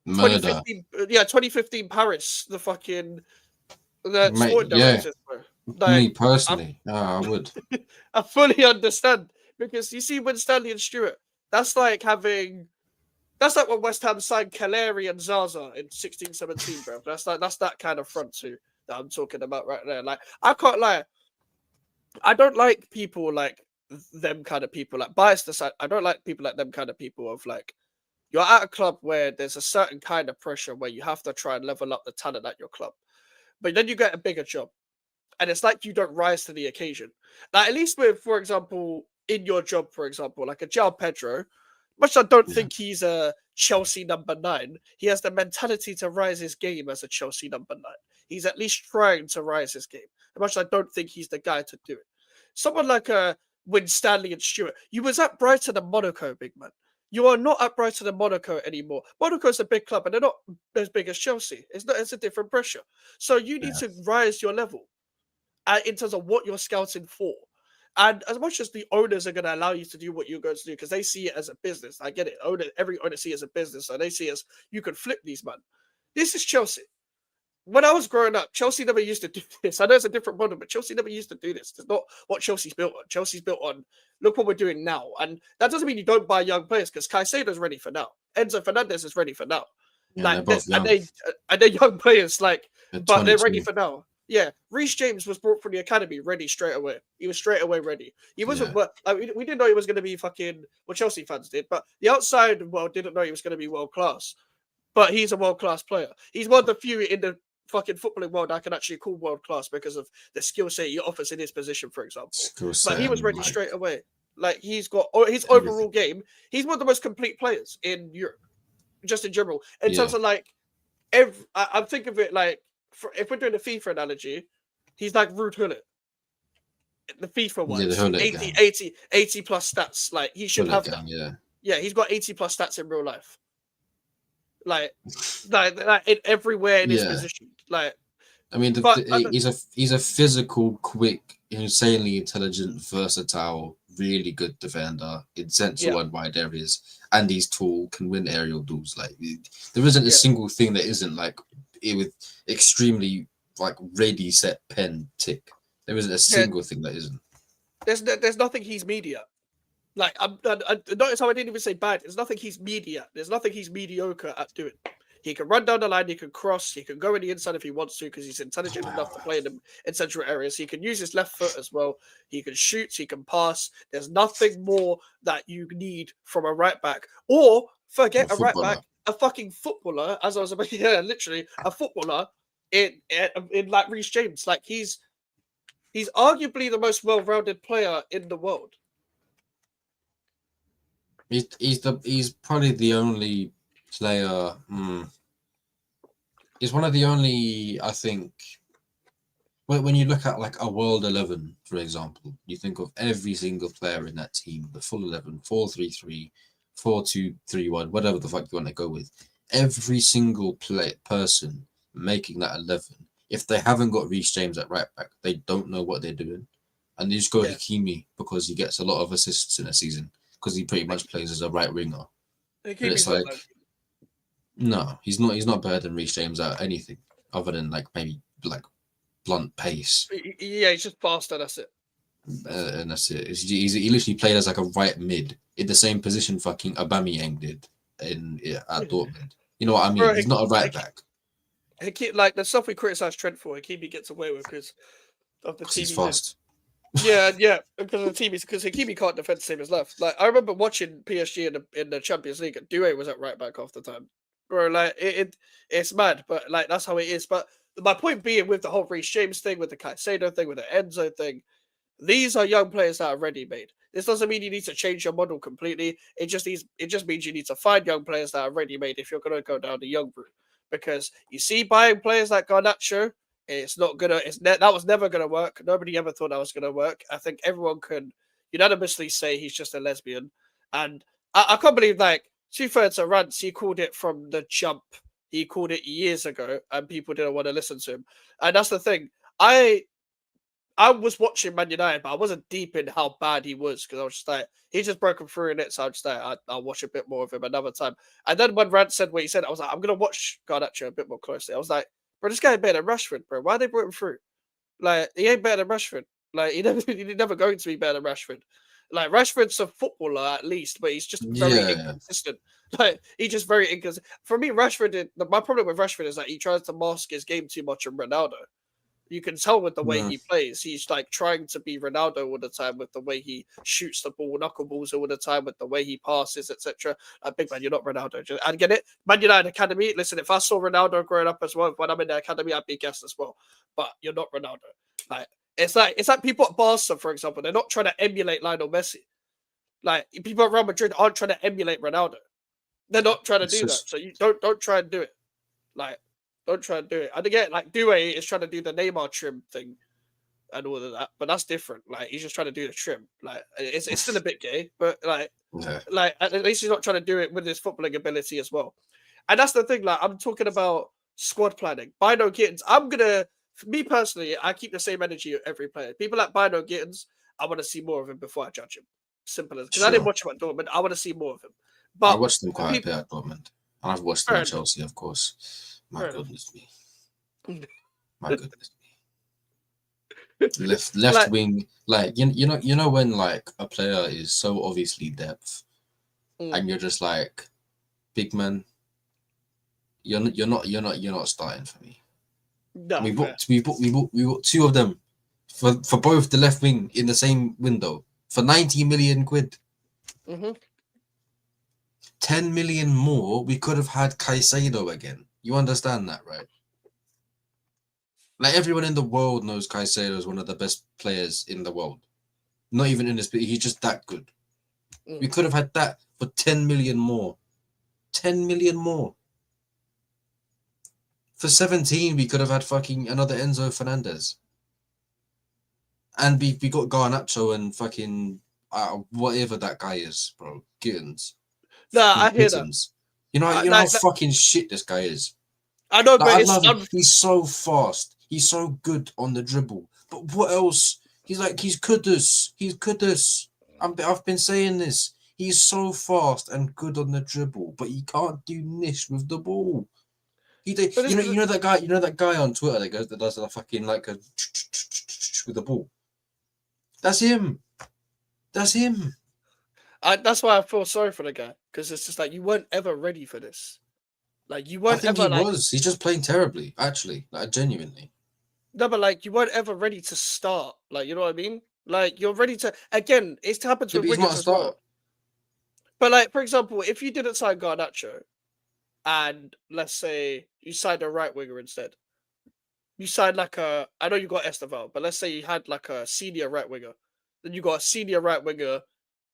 [SPEAKER 1] 2015 Paris, the fucking sport directors.
[SPEAKER 2] Me personally, I would.
[SPEAKER 1] I fully understand because you see, when Stanley and Stewart, that's like when West Ham signed Claret and Zaza in 16-17, bro. That's that kind of front two that I'm talking about right there. I can't lie. I don't like people like them kind of people. Biased aside, I don't like people like them kind of people of you're at a club where there's a certain kind of pressure where you have to try and level up the talent at your club. But then you get a bigger job. And it's like you don't rise to the occasion. At least with, for example, in your job, for example, like a João Pedro, much I don't think he's a Chelsea number 9. He has the mentality to rise his game as a Chelsea number 9. He's at least trying to rise his game. Much I don't think he's the guy to do it. Someone like Stanley and Stewart. You was at Brighton and Monaco, big man. You are not at Brighton and Monaco anymore. Monaco is a big club, and they're not as big as Chelsea. It's not. It's a different pressure. So you need to rise your level in terms of what you're scouting for. And as much as the owners are going to allow you to do what you're going to do, because they see it as a business, I get it. Every owner see it as a business, so they see it as you can flip these, man. This is Chelsea. When I was growing up, Chelsea never used to do this. I know it's a different model, but Chelsea never used to do this. It's not what Chelsea's built on. Chelsea's built on, look what we're doing now. And that doesn't mean you don't buy young players, because Caicedo's ready for now. Enzo Fernandez is ready for now.
[SPEAKER 2] Yeah,
[SPEAKER 1] Like,
[SPEAKER 2] they're both young.
[SPEAKER 1] and they're young players, like,
[SPEAKER 2] They're
[SPEAKER 1] but they're
[SPEAKER 2] 22.
[SPEAKER 1] ready for now. Yeah, Reece James was brought from the academy ready straight away. He was straight away ready. He wasn't, but we didn't know he was going to be fucking, well, Chelsea fans did, but the outside world didn't know he was going to be world class. But he's a world class player. He's one of the few in the fucking footballing world I can actually call world class because of the skill set he offers in his position, for example. But he was ready straight away. Like, he's got his overall game. He's one of the most complete players in Europe, just in general. In terms of like, I'm thinking of it like, if we're doing a FIFA analogy, he's like Ruud Gullit. The FIFA ones, 80 plus stats. Like, he should have that. Yeah, he's got 80 plus stats in real life. Like everywhere in his position. Like,
[SPEAKER 2] I mean, he's a physical, quick, insanely intelligent, versatile, really good defender in central and wide areas, and he's tall, can win aerial duels. Like, there isn't a single thing that isn't like with extremely like ready, set, pen, tick. There isn't a single thing that isn't.
[SPEAKER 1] There's nothing he's media. Like, I notice how I didn't even say bad. There's nothing he's media. There's nothing he's mediocre at doing. He can run down the line, he can cross, he can go in the inside if he wants to, because he's intelligent enough to play in central areas. He can use his left foot as well. He can shoot, he can pass. There's nothing more that you need from a right back. Or forget a right back, a fucking footballer, as I was about, literally a footballer in like Reece James. Like, he's arguably the most well-rounded player in the world.
[SPEAKER 2] He's probably the only player. He's one of the only, I think. When you look at like a World 11, for example, you think of every single player in that team, the full 11, 4-3-3, 4-2-3-1, whatever the fuck you want to go with. Every single person making that 11, if they haven't got Reece James at right back, they don't know what they're doing, and they just go Hakimi because he gets a lot of assists in a season because he pretty much plays as a right winger. But it's like, no, he's not better than Reece James at anything other than like maybe like blunt pace.
[SPEAKER 1] Yeah, he's just faster. That's it.
[SPEAKER 2] And that's it. He literally played as like a right mid in the same position fucking Aubameyang did at Dortmund. You know what I mean? Bro, he's not a right back.
[SPEAKER 1] Like, the stuff we criticize Trent for, Hakimi gets away with because of the team.
[SPEAKER 2] He's fast.
[SPEAKER 1] Yeah, because of the team. Because Hakimi can't defend the same as left. Like, I remember watching PSG in the Champions League, and Doué was at right back half the time. Bro, like, it's mad, but like, that's how it is. But my point being, with the whole Reece James thing, with the Caicedo thing, with the Enzo thing, these are young players that are ready-made. This doesn't mean you need to change your model completely. It just means you need to find young players that are ready-made if you're going to go down the young route. Because you see, buying players like Garnacho, that was never gonna work. Nobody ever thought that was gonna work. I think everyone can unanimously say he's just a lesbian, and I can't believe, like, 2/3 of Rants, he called it from the jump. He called it years ago, and people didn't want to listen to him. And that's the thing. I was watching Man United, but I wasn't deep in how bad he was, because I was just like, he just broken through in it, so I just like, I'll watch a bit more of him another time. And then when Rant said what he said, I was like, I'm gonna watch Garnacho a bit more closely. I was like, bro, this guy ain't better than Rashford, bro. Why they brought him through? Like, he ain't better than Rashford. Like, he's never going to be better than Rashford. Like, Rashford's a footballer at least, but he's just very inconsistent. Like, he's just very inconsistent. For me, Rashford, my problem with Rashford is that he tries to mask his game too much on Ronaldo. You can tell with the way he plays. He's like trying to be Ronaldo all the time with the way he shoots the ball, knuckleballs all the time, with the way he passes, etc. Big man, you're not Ronaldo. I get it. Man United Academy. Listen, if I saw Ronaldo growing up as well, when I'm in the academy, I'd be a guest as well. But you're not Ronaldo. Like, it's like people at Barca, for example, they're not trying to emulate Lionel Messi. Like, people at Real Madrid aren't trying to emulate Ronaldo. They're not trying to do that. So you don't try and do it. Like, don't try and do it. And again, like, Doué is trying to do the Neymar trim thing and all of that, but that's different. Like, he's just trying to do the trim. Like, it's still a bit gay, but like,
[SPEAKER 2] Yeah.
[SPEAKER 1] Like, at least he's not trying to do it with his footballing ability as well. And that's the thing. Like, I'm talking about squad planning. Bino Gittins. For me personally, I keep the same energy of every player. People like Bino Gittins, I want to see more of him before I judge him. Simple as, because I didn't
[SPEAKER 2] Sure.
[SPEAKER 1] watch him at Dortmund. I want to see more of him.
[SPEAKER 2] I
[SPEAKER 1] But
[SPEAKER 2] watched them
[SPEAKER 1] for
[SPEAKER 2] quite a
[SPEAKER 1] people,
[SPEAKER 2] bit at Dortmund. And I've watched them
[SPEAKER 1] fair
[SPEAKER 2] at
[SPEAKER 1] enough.
[SPEAKER 2] Chelsea, of course. My
[SPEAKER 1] Fair enough.
[SPEAKER 2] goodness me. My goodness me. Left
[SPEAKER 1] Like,
[SPEAKER 2] wing, like you know when like a player is so obviously depth, and you're just like, big man, you're not starting for me.
[SPEAKER 1] no,
[SPEAKER 2] We
[SPEAKER 1] fair.
[SPEAKER 2] bought two of them for both the left wing in the same window for 90 million quid.
[SPEAKER 1] Mm-hmm.
[SPEAKER 2] 10 million more, we could have had Caicedo again. You understand that, right? Like everyone in the world knows Caicedo is one of the best players in the world. Not even in this, but he's just that good. We could have had that for 10 million more. 10 million more. For 17, we could have had fucking another Enzo Fernandez. And we got Garnacho and fucking whatever that guy is, bro. Gittins.
[SPEAKER 1] Nah,
[SPEAKER 2] Fucking
[SPEAKER 1] I hear that.
[SPEAKER 2] Gittins. You know how fucking shit this guy is.
[SPEAKER 1] I know,
[SPEAKER 2] Like,
[SPEAKER 1] but
[SPEAKER 2] I
[SPEAKER 1] it's
[SPEAKER 2] love him. He's so fast. He's so good on the dribble. But what else? He's Kudus. He's Kudus. I've been saying this. He's so fast and good on the dribble, but he can't do nish with the ball. You know that guy on Twitter that does a fucking like a with the ball. That's him. That's him.
[SPEAKER 1] That's why I feel sorry for the guy, because it's just like you weren't ever ready for this. Like you
[SPEAKER 2] I
[SPEAKER 1] weren't
[SPEAKER 2] think
[SPEAKER 1] ever
[SPEAKER 2] he
[SPEAKER 1] like
[SPEAKER 2] was. He's just playing terribly, actually. Like genuinely.
[SPEAKER 1] no, but like you weren't ever ready to start. Like, you know what I mean? Like you're ready to again. It happens
[SPEAKER 2] Yeah,
[SPEAKER 1] with
[SPEAKER 2] but he's not
[SPEAKER 1] wingers
[SPEAKER 2] a
[SPEAKER 1] as
[SPEAKER 2] starter.
[SPEAKER 1] well. But like, for example, if you didn't sign Garnacho, and let's say you signed a right winger instead, you signed like I know you got Esteval, but let's say you had like a senior right winger, then you got a senior right winger,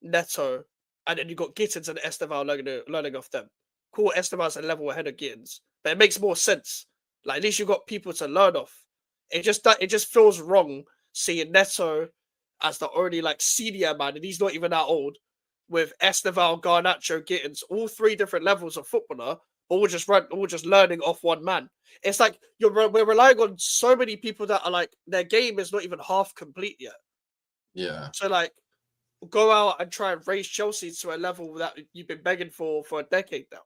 [SPEAKER 1] Neto, and then you got Gittins and Esteval learning off them. Cool, Esteval's a level ahead of Gittins, but it makes more sense. Like at least you got people to learn off. It just feels wrong seeing Neto as the only like senior man, and he's not even that old, with Esteval, Garnacho, Gittins, all three different levels of footballer, all just learning off one man. It's like we're relying on so many people that are like their game is not even half complete yet.
[SPEAKER 2] Yeah.
[SPEAKER 1] So like go out and try and raise Chelsea to a level that you've been begging for a decade now.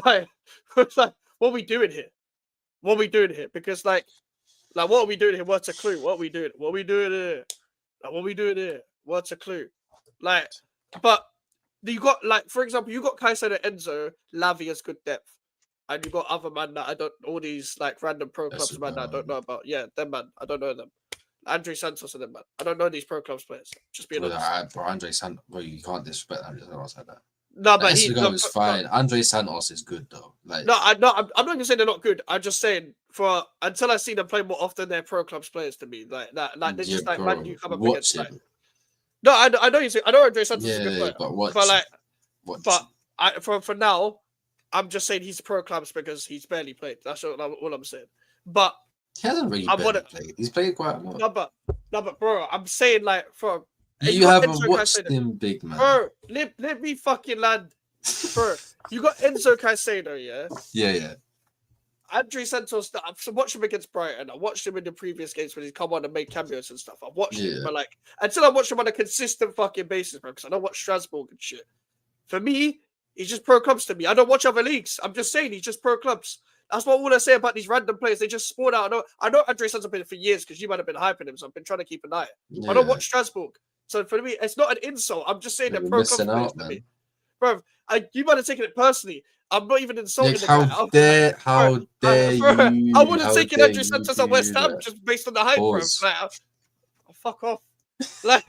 [SPEAKER 1] Like, it's like, what are we doing here? What are we doing here? Because like what are we doing here? What's a clue? What are we doing? What are we doing here? Like, what are we doing here? What's a clue? Like, but you got like, for example, you got Caicedo, Enzo, Lavia's good depth, and you got other man that I don't, all these like random pro clubs man that I don't know about. Yeah, them man, I don't know them. Andre Santos and them man, I don't know these pro clubs players. Just being honest.
[SPEAKER 2] Bro, Andre Santos, bro, you can't disrespect Andre Santos like that.
[SPEAKER 1] No, but
[SPEAKER 2] Esteghlal is fine. No. Andre Santos is good though. Like
[SPEAKER 1] I'm not gonna say they're not good. I'm just saying until I see them play more often, they're pro clubs players to me. Like that, like they're just like man you come up against. Like, no, I know I know Andre Santos is a good player, but for now, I'm just saying he's pro clubs because he's barely played. That's all I'm saying. But
[SPEAKER 2] he hasn't really barely played. He's played quite a lot.
[SPEAKER 1] No, but bro, I'm saying like for
[SPEAKER 2] you haven't watched him, big man.
[SPEAKER 1] Bro, let me fucking land. Bro, you got Enzo Caicedo, yeah?
[SPEAKER 2] Yeah.
[SPEAKER 1] Andre Santos, I've watched him against Brighton. I watched him in the previous games when he's come on and made cameos and stuff. I've watched him, but like until I watch him on a consistent fucking basis, bro, because I don't watch Strasbourg and shit. For me, he's just pro clubs to me. I don't watch other leagues. I'm just saying he's just pro clubs. That's what all I say about these random players. They just spawn out. I know Andre Santos has been for years because you might have been hyping him, so I've been trying to keep an eye. I don't watch Strasbourg. So for me, it's not an insult. I'm just saying they're pro clubs players to me. Bro, you might have taken it personally. I'm not even insulting the guy.
[SPEAKER 2] How dare you?
[SPEAKER 1] I would have taken Andre Santos at West Ham just based on the hype, bro. Like, fuck off. Like,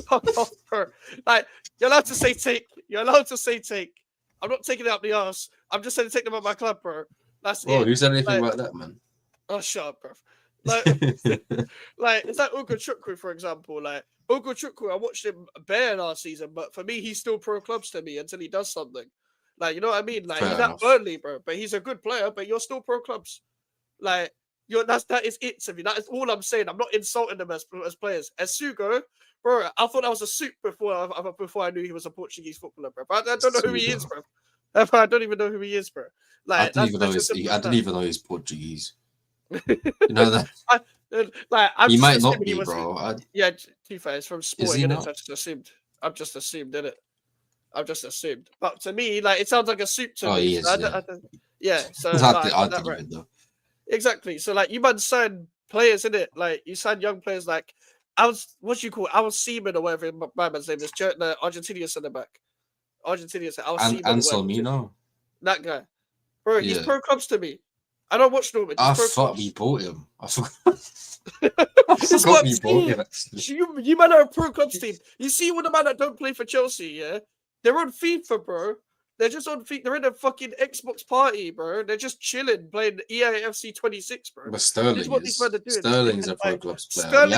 [SPEAKER 1] fuck off, bro. Like, you're allowed to say take. You're allowed to say take. I'm not taking it up the arse. I'm just saying take them at my club, bro. That's it.
[SPEAKER 2] Who said anything about that, man?
[SPEAKER 1] Oh, shut up, bro. Like, like it's like Ugo Chukwu, for example. Like Ugo Chukwu, I watched him bare last season, but for me, he's still pro clubs to me until he does something. Like, you know what I mean? Like, he's at Burnley, bro, but he's a good player, but you're still pro clubs. Like, That is it to me. That is all I'm saying. I'm not insulting them as players. As Sugo, bro, I thought that was a soup before I knew he was a Portuguese footballer, bro. But I don't know who he is, bro. I don't even know who he is, bro. Like
[SPEAKER 2] I didn't even know he's Portuguese. You know that.
[SPEAKER 1] I've
[SPEAKER 2] He
[SPEAKER 1] just
[SPEAKER 2] might not
[SPEAKER 1] assumed
[SPEAKER 2] be,
[SPEAKER 1] he was.
[SPEAKER 2] bro.
[SPEAKER 1] Yeah, to be fair, it's from Sporting,
[SPEAKER 2] he
[SPEAKER 1] innit?
[SPEAKER 2] not?
[SPEAKER 1] So I just assumed. I've just assumed, innit? I've just assumed. But to me, like, it sounds like a soup to me.
[SPEAKER 2] He is.
[SPEAKER 1] Yeah, so
[SPEAKER 2] I
[SPEAKER 1] like, I got that
[SPEAKER 2] didn't
[SPEAKER 1] right.
[SPEAKER 2] even know.
[SPEAKER 1] Exactly. So like, you man sign players, innit? Like, you sign young players. Like, what do you call it? Al Seaman or whatever my man's name is. The Argentinian centre back. Argentinian centre. Al Seaman or whatever.
[SPEAKER 2] Anselmino.
[SPEAKER 1] That guy, bro. He's
[SPEAKER 2] Yeah.
[SPEAKER 1] pro clubs to me. I don't watch Norman. He's pro
[SPEAKER 2] thought
[SPEAKER 1] clubs.
[SPEAKER 2] we bought him. I forgot.
[SPEAKER 1] It's what I'm
[SPEAKER 2] bought
[SPEAKER 1] saying.
[SPEAKER 2] him. Actually.
[SPEAKER 1] You man are a pro clubs team. You see all the man that don't play for Chelsea, yeah? They're on FIFA, bro. They're just on FIFA. They're in a fucking Xbox party, bro. They're just chilling, playing EAFC 26, bro.
[SPEAKER 2] But Sterling
[SPEAKER 1] This is what these men are doing.
[SPEAKER 2] Sterling's a pro clubs player. He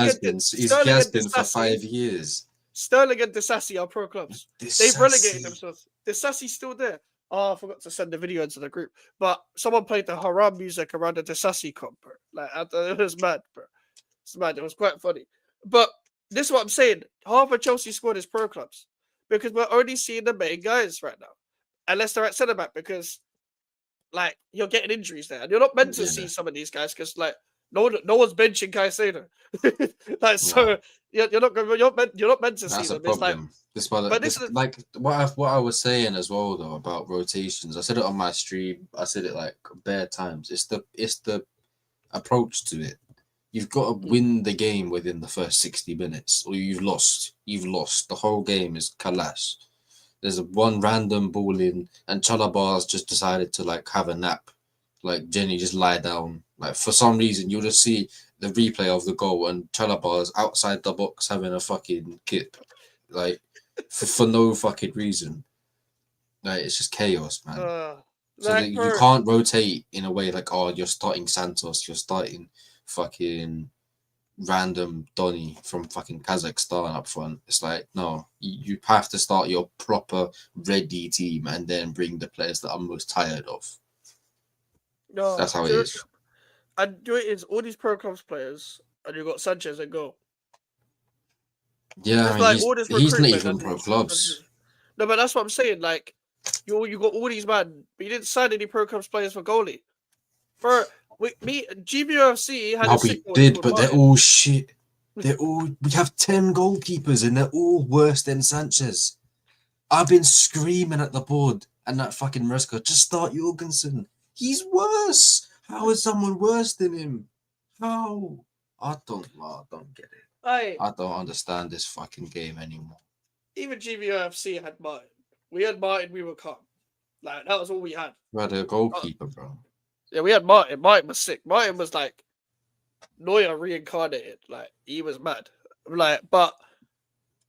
[SPEAKER 2] has been for 5 years.
[SPEAKER 1] Sterling and Disassi are pro clubs. They've relegated themselves. Disassi's still there. Oh, I forgot to send the video into the group. But someone played the haram music around the Disassi comp, bro. Like, it was mad, bro. It's mad. It was quite funny. But this is what I'm saying. Half of Chelsea squad is pro clubs because we're only seeing the main guys right now. Unless they're at centre back, because like you're getting injuries there, and you're not meant to see some of these guys because like no one's benching Caicedo. Like so, you're not meant to see them.
[SPEAKER 2] That's a problem. What I was saying as well though about rotations. I said it on my stream. I said it like bare times. It's the approach to it. You've got to win the game within the first 60 minutes, or you've lost. You've lost. The whole game is kalash. There's one random ball in, and Chalabar's just decided to like have a nap. Like Jenny just lie down. Like for some reason, you'll just see the replay of the goal, and Chalabar's outside the box having a fucking kip, like for no fucking reason. Like it's just chaos, man. You can't rotate in a way like, oh, you're starting Santos, you're starting fucking random Donny from fucking Kazakhstan up front. It's like, no, you have to start your proper ready team and then bring the players that I'm most tired of. No, that's how it is.
[SPEAKER 1] And do it is all these pro clubs players, and you've got Sanchez and goal.
[SPEAKER 2] Yeah, I mean, he's not even pro clubs.
[SPEAKER 1] No, but that's what I'm saying. Like, you got all these man, but you didn't sign any pro clubs players for goalie. For GBOFC had
[SPEAKER 2] we did, but they're all shit. We have 10 goalkeepers and they're all worse than Sanchez. I've been screaming at the board and that fucking Maresca, just start Jorgensen. He's worse. How is someone worse than him? How? I don't get it. I don't understand this fucking game anymore.
[SPEAKER 1] Even GBOFC had Martin. We had Martin, we were calm. Like, that was all we had.
[SPEAKER 2] We had a goalkeeper, bro.
[SPEAKER 1] Yeah, we had Martin. Martin was sick. Martin was like Neuer reincarnated. Like, he was mad. Like, but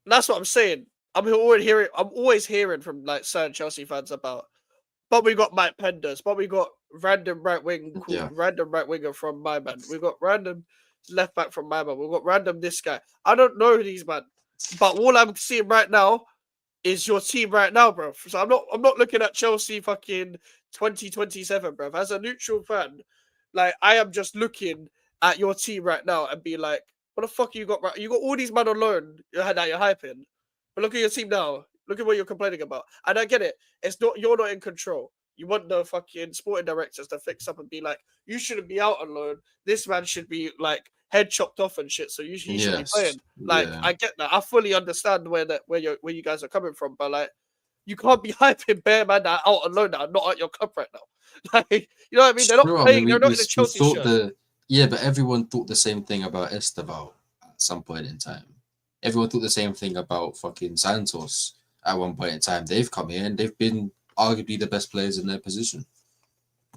[SPEAKER 1] that's what I'm saying. I'm always hearing from like certain Chelsea fans about, but we got Mike Penders, but we got random random right winger from my man. We got random left back from my man. We got random this guy. I don't know these man, but all I'm seeing right now is your team right now, bro. So I'm not looking at Chelsea fucking 2027, bro. As a neutral fan, like I am just looking at your team right now and be like, what the fuck you got right? You got all these men on loan that you're hyping. But look at your team now. Look at what you're complaining about. And I get it. You're not in control. You want the fucking sporting directors to fix up and be like, you shouldn't be out on loan. This man should be like head chopped off and shit. So he should be playing. Like I get that. I fully understand where you guys are coming from. But like, you can't be hyping bare man that out on loan now, not at your club right now. Like, you know what I mean? They're not playing. They're not in the Chelsea shirt.
[SPEAKER 2] But everyone thought the same thing about Esteval at some point in time. Everyone thought the same thing about fucking Santos at one point in time. They've come here and they've been arguably the best players in their position.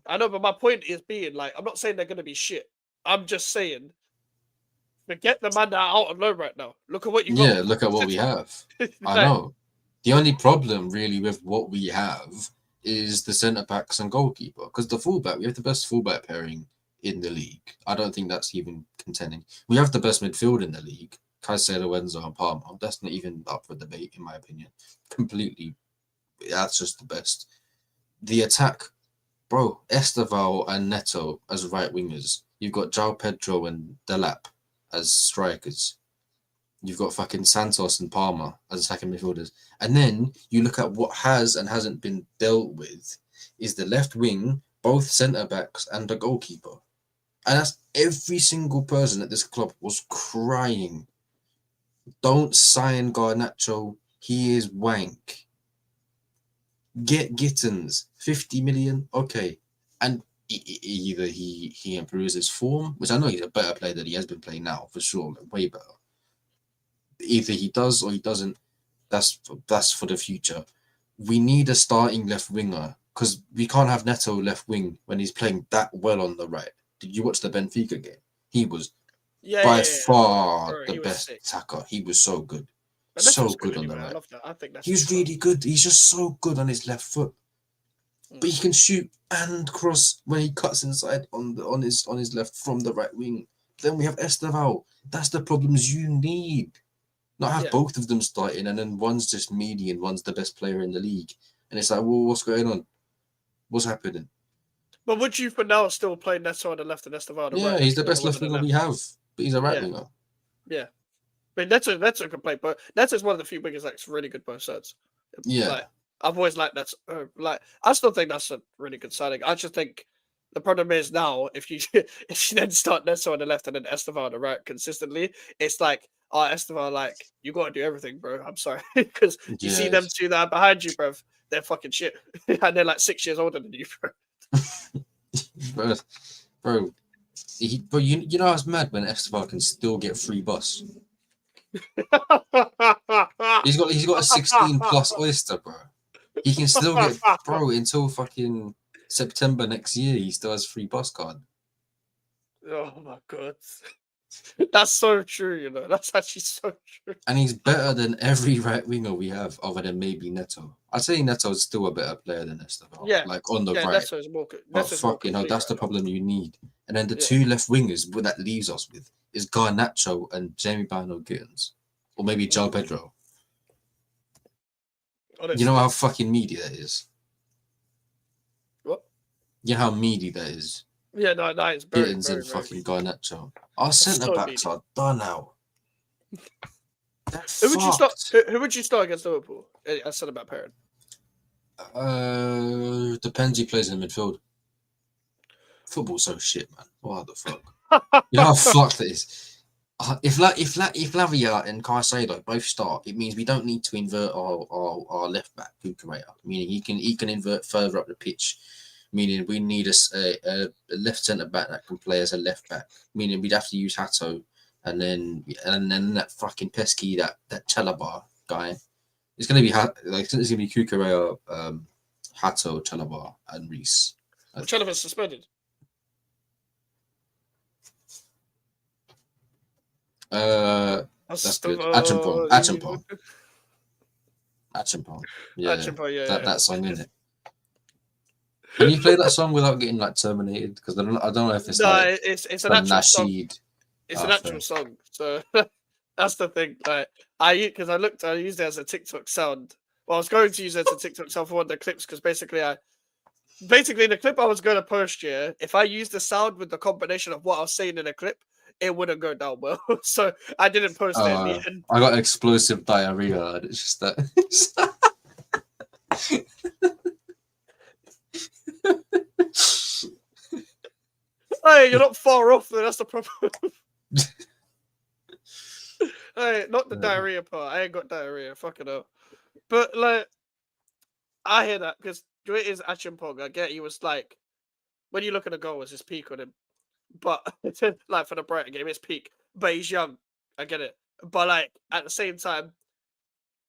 [SPEAKER 1] I know, but my point is being like, I'm not saying they're going to be shit. I'm just saying, forget the man that are out on loan right now. Look at what you got.
[SPEAKER 2] Yeah, look at what we have. I know. The only problem really with what we have is the centre-backs and goalkeeper. Because the fullback, we have the best fullback pairing in the league. I don't think that's even contending. We have the best midfield in the league. Caicedo, Enzo, and Palmer. That's not even up for debate, in my opinion. Completely. That's just the best. The attack, bro, Esteval and Neto as right wingers. You've got João Pedro and Delap as strikers. You've got fucking Santos and Palmer as second midfielders. And then you look at what has and hasn't been dealt with is the left wing, both centre-backs and the goalkeeper. And that's every single person at this club was crying. Don't sign Garnacho. He is wank. Get Gittins. 50 million. Okay. And either he improves his form, which I know he's a better player than he has been playing now, for sure. Like, way better. Either he does or he doesn't. That's for the future. We need a starting left winger because we can't have Neto left wing when he's playing that well on the right. Did you watch the Benfica game? He was by far the best attacker. He was so good. So good on the right.
[SPEAKER 1] I love that. I think that's
[SPEAKER 2] He's really good. He's just so good on his left foot. But he can shoot and cross when he cuts inside on his left from the right wing. Then we have Esteval. That's the problems you need. Not have both of them starting and then one's just meaty and one's the best player in the league. And it's like, well, what's going on? What's happening?
[SPEAKER 1] But would you for now still play Neto on the left and Esteval on the right?
[SPEAKER 2] Yeah, he's the best left winger we have. But he's a right winger.
[SPEAKER 1] Yeah. I mean, Neto can play, but Neto's one of the few wingers that's really good both sides.
[SPEAKER 2] Yeah.
[SPEAKER 1] Like, I've always liked that. I still think that's a really good signing. I just think the problem is now if you then start Neto on the left and then Esteval on the right consistently, it's like, Esteval, like, you got to do everything, bro. I'm sorry. Because you see them two that are behind you, bro. They're fucking shit. And they're like 6 years older than you, bro.
[SPEAKER 2] bro, you know I was mad when Esteval can still get free bus. He's got a 16 plus oyster, bro. He can still get, bro, until fucking September next year. He still has free bus card.
[SPEAKER 1] Oh my god. That's so true, you know. That's actually so true.
[SPEAKER 2] And he's better than every right winger we have, other than maybe Neto. I'd say Neto is still a better player than Esteval.
[SPEAKER 1] Yeah,
[SPEAKER 2] like on the right.
[SPEAKER 1] Neto's more.
[SPEAKER 2] But fucking hell, that's the problem you need. And then the two left wingers, what that leaves us with is Garnacho and Jamie Bino Gittins, or maybe João Pedro. Honestly. You know how fucking meaty that is.
[SPEAKER 1] What?
[SPEAKER 2] You know how meaty that is.
[SPEAKER 1] Yeah, no, it's very,
[SPEAKER 2] Gittins and fucking Garnacho. Our centre backs are done out.
[SPEAKER 1] Who would you start? Who would you start against Liverpool as centre back pairing?
[SPEAKER 2] Depends who plays in midfield. Football's so shit, man. What the fuck? You know how fucked it is. If Lavia and Caicedo both start, it means we don't need to invert our left back, Claret. Meaning he can invert further up the pitch. Meaning we need a left centre back that can play as a left back. Meaning we'd have to use Hato, and then that fucking pesky that Chalobah guy. It's gonna be Cucurella, Hato, Chalobah, and Reece.
[SPEAKER 1] Chalobah's suspended.
[SPEAKER 2] That's good. Achimpong. Yeah, that song, isn't it? Can you play that song without getting like terminated? Because I don't know if it's
[SPEAKER 1] it's an actual song. It's an actual song. So that's the thing. Like I used it as a TikTok sound. Well, I was going to use it as a TikTok sound for one of the clips because basically the clip I was going to post here, if I used the sound with the combination of what I was saying in the clip, it wouldn't go down well. So I didn't post it in the end.
[SPEAKER 2] I got explosive diarrhea, and it's just that.
[SPEAKER 1] Hey, you're not far off, though. That's the problem. Hey, not the diarrhea part. I ain't got diarrhea. Fuck it up. But like, I hear that because it is Achimpong. I get he was like, when you look at the goal, it's his peak on him. But like for the Brighton game, it's peak. But he's young. I get it. But like at the same time,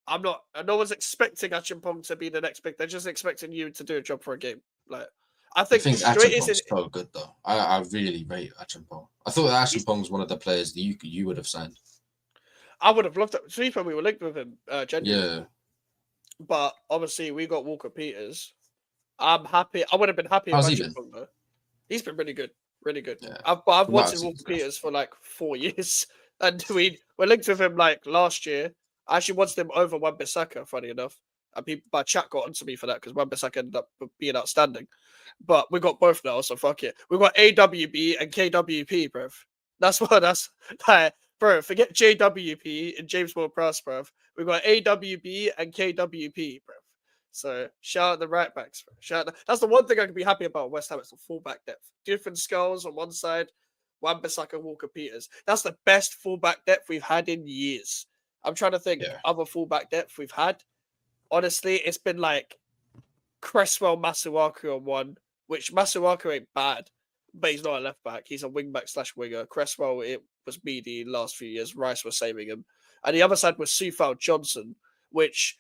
[SPEAKER 1] no one's expecting Achimpong to be the next big. They're just expecting you to do a job for a game. Like I think
[SPEAKER 2] Achimpong's so good though. I really rate Achimpong. I thought Achimpong's one of the players that you would have signed.
[SPEAKER 1] I would have loved it. To be fair, we were linked with him, genuinely.
[SPEAKER 2] Yeah.
[SPEAKER 1] But obviously, we got Walker Peters. I'm happy. I would have been happy.
[SPEAKER 2] How's he been?
[SPEAKER 1] Though. He's been really good, really good.
[SPEAKER 2] Yeah.
[SPEAKER 1] I've watched Walker Peters for like 4 years, and we're linked with him like last year. I actually watched him over Wan-Bissaka, funny enough. and people my chat got onto me for that because Wan-Bissaka ended up being outstanding. But we got both now, so fuck it. We got AWB and KWP, bro. That's like, bro. Forget JWP and James Ward-Prowse, bro. We got AWB and KWP, bro. So shout out the right backs, bro. That's the one thing I can be happy about West Ham. It's the fullback depth. Different skulls on one side. Wan-Bissaka, Walker Peters. That's the best fullback depth we've had in years. I'm trying to think other fullback depth we've had. Honestly, it's been like Cresswell, Masuaku on one, which Masuaku ain't bad, but he's not a left back. He's a wing back / winger. Cresswell, it was meaty last few years. Rice was saving him. And the other side was Sufal Johnson, which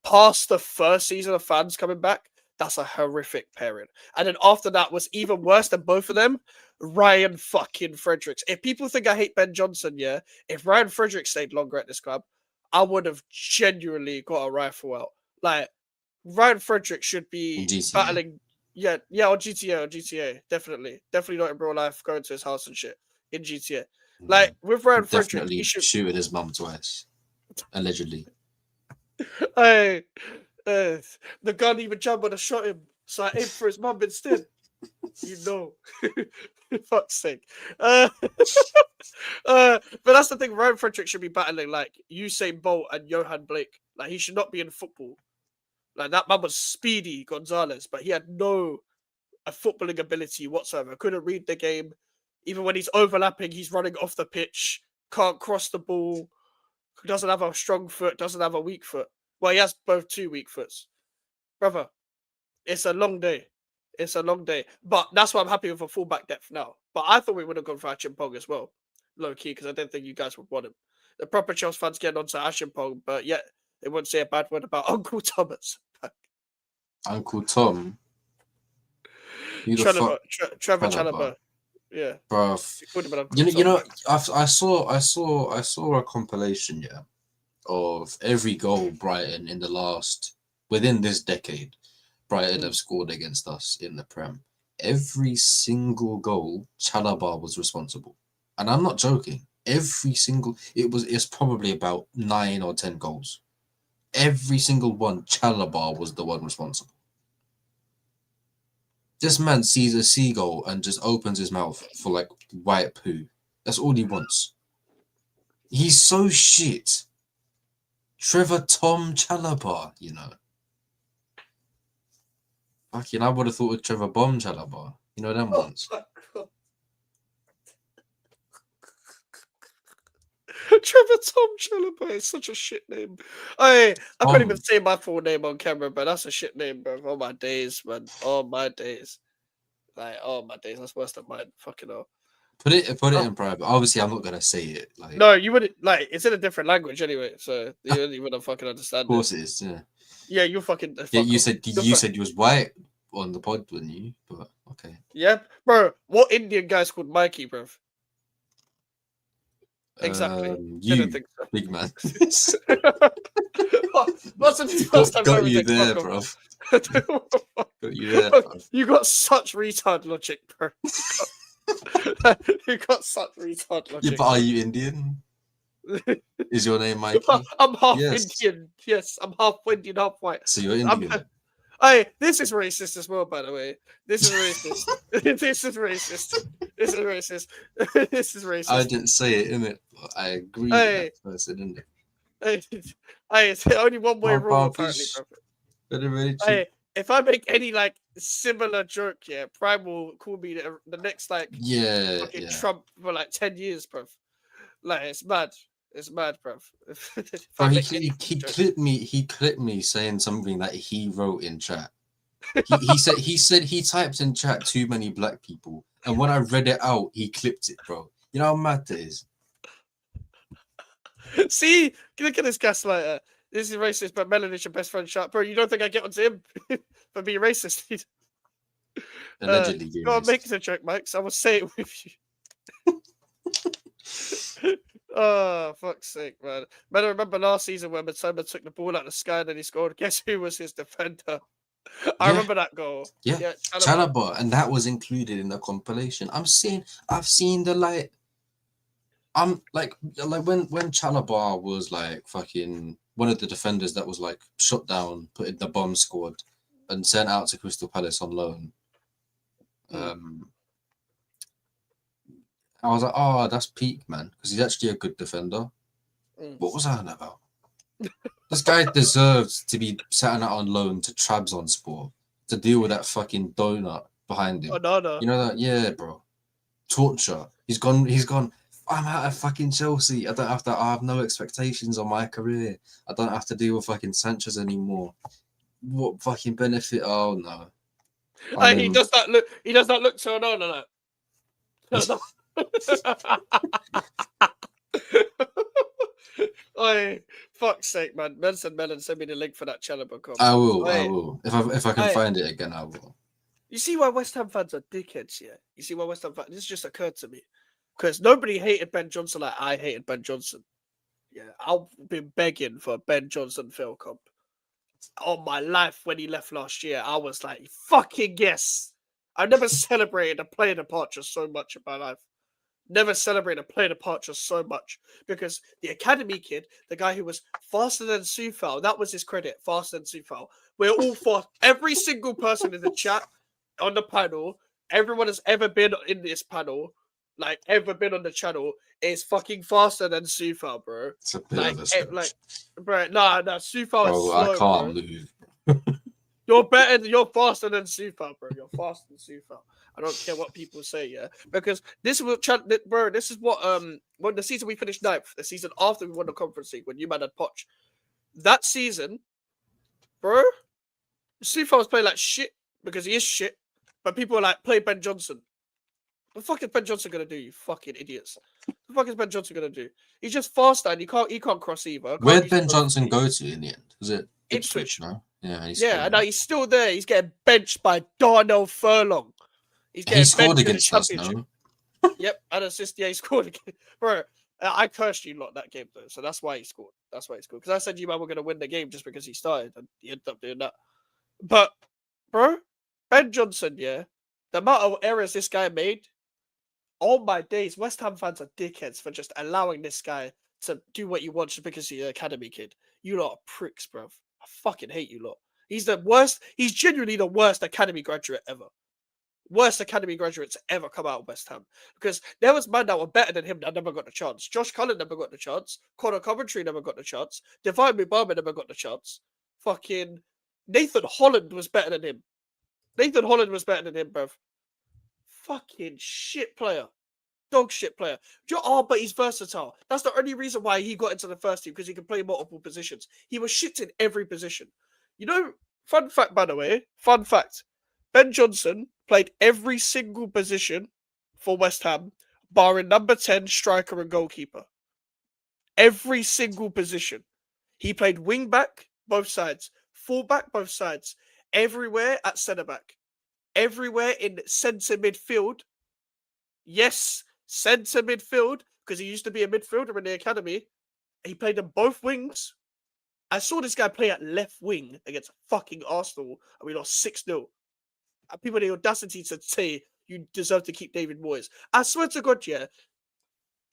[SPEAKER 1] past the first season of fans coming back, that's a horrific pairing. And then after that was even worse than both of them, Ryan fucking Fredericks. If people think I hate Ben Johnson, if Ryan Fredericks stayed longer at this club, I would have genuinely got a rifle out. Like, Ryan Fredericks should be battling. Yeah, on GTA, definitely. Definitely not in real life, going to his house and shit in GTA. Like, with Ryan Fredericks, he should
[SPEAKER 2] shooting his mum twice, allegedly.
[SPEAKER 1] Hey, the gun even jump and shot him, so I aimed for his mum instead. You know, fuck's sake. But that's the thing. Ryan Fredericks should be battling like Usain Bolt and Johan Blake. Like, he should not be in football. Like, that man was speedy, Gonzalez, but he had no footballing ability whatsoever. Couldn't read the game. Even when he's overlapping, he's running off the pitch. Can't cross the ball. Doesn't have a strong foot. Doesn't have a weak foot. Well, he has both two weak foots. Brother, it's a long day. It's a long day. But that's why I'm happy with a fullback depth now. But I thought we would have gone for Achimpong as well. Low key, because I didn't think you guys would want him. The proper Chelsea fans getting onto Achimpong, but yet they wouldn't say a bad word about Uncle Thomas.
[SPEAKER 2] Uncle Tom?
[SPEAKER 1] Trevor Chalobah. Yeah.
[SPEAKER 2] Bruv. You know, I saw a compilation, of every goal Brighton in the last, within this decade, Brighton have scored against us in the Prem. Every single goal, Chalobah was responsible. And I'm not joking. Every single, it's probably about 9 or 10 goals. Every single one, Chalobah was the one responsible. This man sees a seagull and just opens his mouth for like white poo. That's all he wants. He's so shit. Trevor Tom Chalobah, you know. Fucking, I would have thought of Trevor Bomb Chalobah. You know them ones.
[SPEAKER 1] Trevor Tom Chalobah is such a shit name. I can't even say my full name on camera, but that's a shit name, bro. All my days, man. All my days. Like, all my days. That's worse than mine. Fucking hell.
[SPEAKER 2] Put it in private. Obviously, I'm not gonna say it. Like,
[SPEAKER 1] no, you wouldn't. Like, it's in a different language anyway, so you don't even fucking understand.
[SPEAKER 2] Of course it is. Yeah.
[SPEAKER 1] Yeah, you fucking.
[SPEAKER 2] Yeah, you said you was white on the pod, wouldn't you? But okay.
[SPEAKER 1] Yeah, bro. What Indian guy's called Mikey, bro? Exactly.
[SPEAKER 2] You think so. Big man.
[SPEAKER 1] What's the first time
[SPEAKER 2] got you there, bro? Got you there, bro.
[SPEAKER 1] You got such retard logic, bro. You got such retard logic.
[SPEAKER 2] Yeah, but are you Indian? Is your name Mikey?
[SPEAKER 1] I'm half Indian. Yes, I'm half Indian, half white.
[SPEAKER 2] So you're Indian.
[SPEAKER 1] Hey, this is racist as well, by the way. This is racist. This is racist. This is racist. This is racist.
[SPEAKER 2] I didn't say it, innit? I agree with that person, innit?
[SPEAKER 1] Hey, it's only one way rule, apparently, bro. Hey, if I make any like similar joke, Prime will call me the next like fucking Trump for like 10 years, bro. Like, it's mad. It's mad, bro.
[SPEAKER 2] Bro, he clipped me. He clipped me saying something that he wrote in chat. He said he typed in chat too many black people, and when I read it out, he clipped it, bro. You know how mad that is.
[SPEAKER 1] See, look at this gaslighter. This is racist, but Melanie's your best friend. Shut, bro. You don't think I get onto him for being racist?
[SPEAKER 2] Allegedly,
[SPEAKER 1] you gotta make it a joke, Mike. So I will say it with you. Oh, fuck's sake, man. Man, I remember last season when Matoma took the ball out of the sky and then he scored. Guess who was his defender? I remember that goal.
[SPEAKER 2] Yeah, Chalobah, and that was included in the compilation. I've seen the like. I'm like when Chalobah was like fucking one of the defenders that was like shot down, put in the bomb squad, and sent out to Crystal Palace on loan. I was like, oh, that's peak, man, because he's actually a good defender. What was I on about? This guy deserves to be sat out on loan to Trabzonspor to deal with that fucking donut behind him.
[SPEAKER 1] Oh, no.
[SPEAKER 2] You know that? Yeah, bro. Torture. He's gone. I'm out of fucking Chelsea. I have no expectations on my career. I don't have to deal with fucking Sanchez anymore. What fucking benefit? Oh no.
[SPEAKER 1] He does that look. He does that look to Onana. Oh, fuck's sake, man. Melon, send me the link for that channel.
[SPEAKER 2] I will. If I can find it again, I will.
[SPEAKER 1] You see why West Ham fans are dickheads, yeah? You see why West Ham fans... This just occurred to me. Because nobody hated Ben Johnson like I hated Ben Johnson. Yeah, I've been begging for a Ben Johnson Phil Cup. All my life when he left last year, I was like, fucking yes. I never celebrated a player departure so much in my life. Never celebrated a player departure so much. Because the academy kid, the guy who was faster than Sufal, that was his credit, faster than Sufal. We're all fast. Every single person in the chat, on the panel, everyone has ever been in this panel, like ever been on the channel, is fucking faster than Sufal, bro.
[SPEAKER 2] It's a bit of a stretch.
[SPEAKER 1] Bro, nah, Sufal is slow,
[SPEAKER 2] I can't move.
[SPEAKER 1] You're faster than Sufal, bro. You're faster than Sufal. I don't care what people say, yeah, because this is what, bro. This is what when the season we finished ninth, the season after we won the Conference League, when you man had Poch, that season, bro, Sufal was playing like shit because he is shit. But people are like, play Ben Johnson. What the fuck is Ben Johnson gonna do, you fucking idiots? What the fuck is Ben Johnson gonna do? He's just faster and he can't cross either.
[SPEAKER 2] Where'd Ben Johnson go to in the end? Was it
[SPEAKER 1] Ipswich?
[SPEAKER 2] No? Yeah,
[SPEAKER 1] and he's still there. He's getting benched by Darnell Furlong.
[SPEAKER 2] He scored against us, no?
[SPEAKER 1] Yep, and assist. Yeah, he scored again. Bro, I cursed you lot that game though, so that's why he scored. Because I said you man were gonna win the game just because he started, and he ended up doing that. But, bro, Ben Johnson, yeah, the amount of errors this guy made, all my days, West Ham fans are dickheads for just allowing this guy to do what he wants just because he's an academy kid. You lot are pricks, bro. I fucking hate you lot. He's the worst. He's genuinely the worst academy graduate ever. Worst academy graduates ever come out of West Ham. Because there was men that were better than him that never got the chance. Josh Cullen never got the chance. Conor Coventry never got the chance. Divine Mubama never got the chance. Fucking Nathan Holland was better than him. Bruv. Fucking shit player. Dog shit player. But he's versatile. That's the only reason why he got into the first team, because he can play multiple positions. He was shit in every position. You know, fun fact, by the way, Ben Johnson played every single position for West Ham, barring number 10, striker and goalkeeper. Every single position. He played wing back, both sides. Full back, both sides. Everywhere at centre back. Everywhere in centre midfield. Yes, centre midfield, because he used to be a midfielder in the academy. He played in both wings. I saw this guy play at left wing against fucking Arsenal, and we lost 6-0. People had the audacity to say you deserve to keep David Moyes. I swear to God, yeah.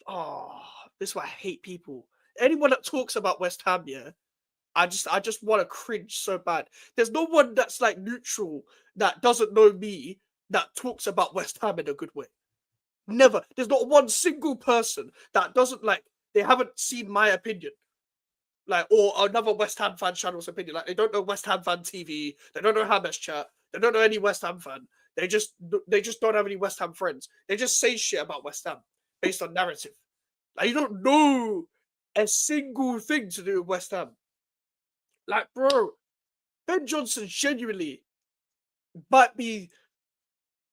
[SPEAKER 1] Oh, this is why I hate people. Anyone that talks about West Ham, yeah, I just want to cringe so bad. There's no one that's like neutral that doesn't know me that talks about West Ham in a good way. Never. There's not one single person that doesn't like, they haven't seen my opinion. Like, or another West Ham fan channel's opinion. Like, they don't know West Ham fan TV. They don't know Hammers chat. They don't know any West Ham fan. They just don't have any West Ham friends. They just say shit about West Ham based on narrative. Like, you don't know a single thing to do with West Ham. Like, bro, Ben Johnson genuinely might be...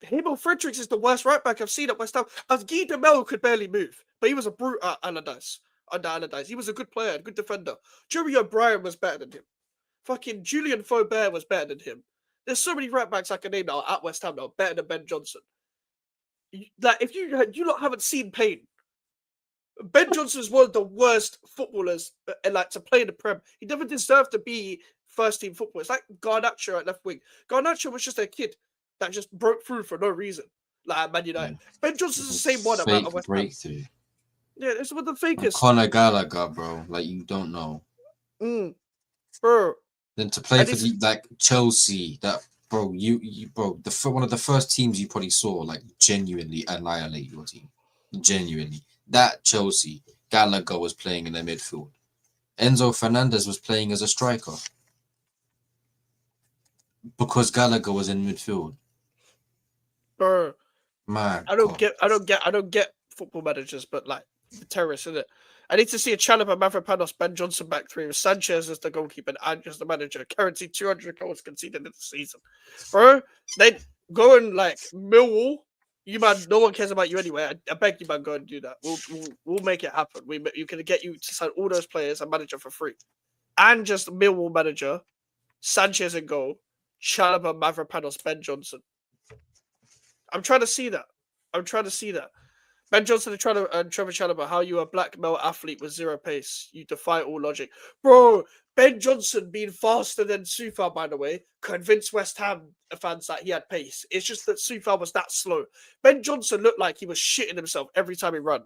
[SPEAKER 1] Him or Fredericks is the worst right back I've seen at West Ham. As Guy Demel could barely move, but he was a brute at Allardyce. Under Allardyce, he was a good player, a good defender. Jerry O'Brien was better than him. Fucking Julian Faubert was better than him. There's so many right backs I can name now at West Ham now better than Ben Johnson. Like, if you lot haven't seen pain, Ben Johnson is one of the worst footballers like to play in the Prem. He never deserved to be first team footballer. It's like Garnacho at left wing. Garnacho was just a kid that just broke through for no reason. Like Man United. Ben Johnson's the same one about West Ham.
[SPEAKER 2] Breakthrough.
[SPEAKER 1] Yeah, it's what the fakers.
[SPEAKER 2] Conor Gallagher, bro. Like, you don't know.
[SPEAKER 1] Bro.
[SPEAKER 2] Than to play
[SPEAKER 1] And
[SPEAKER 2] for
[SPEAKER 1] it's
[SPEAKER 2] like Chelsea. That bro, bro, one of the first teams you probably saw like genuinely annihilate your team. Genuinely, that Chelsea, Gallagher was playing in their midfield. Enzo Fernandez was playing as a striker because Gallagher was in midfield.
[SPEAKER 1] bro.
[SPEAKER 2] My
[SPEAKER 1] I
[SPEAKER 2] God.
[SPEAKER 1] don't get football managers, but like terrorists, isn't it? I need to see a Chalobah, Mavropanos, Ben Johnson back three with Sanchez as the goalkeeper and as the manager. Guaranteed 200 goals conceded in the season, bro. They go and like Millwall. You man, no one cares about you anyway. I beg you, man, go and do that. We'll make it happen. You can get you to sign all those players and manager for free, and just Millwall manager, Sanchez in goal, Chalobah, Mavropanos, Ben Johnson. I'm trying to see that. Ben Johnson and Trevor Chalobah, how you a black male athlete with zero pace. You defy all logic. Bro, Ben Johnson being faster than Soufal, by the way, convinced West Ham fans that he had pace. It's just that Soufal was that slow. Ben Johnson looked like he was shitting himself every time he ran.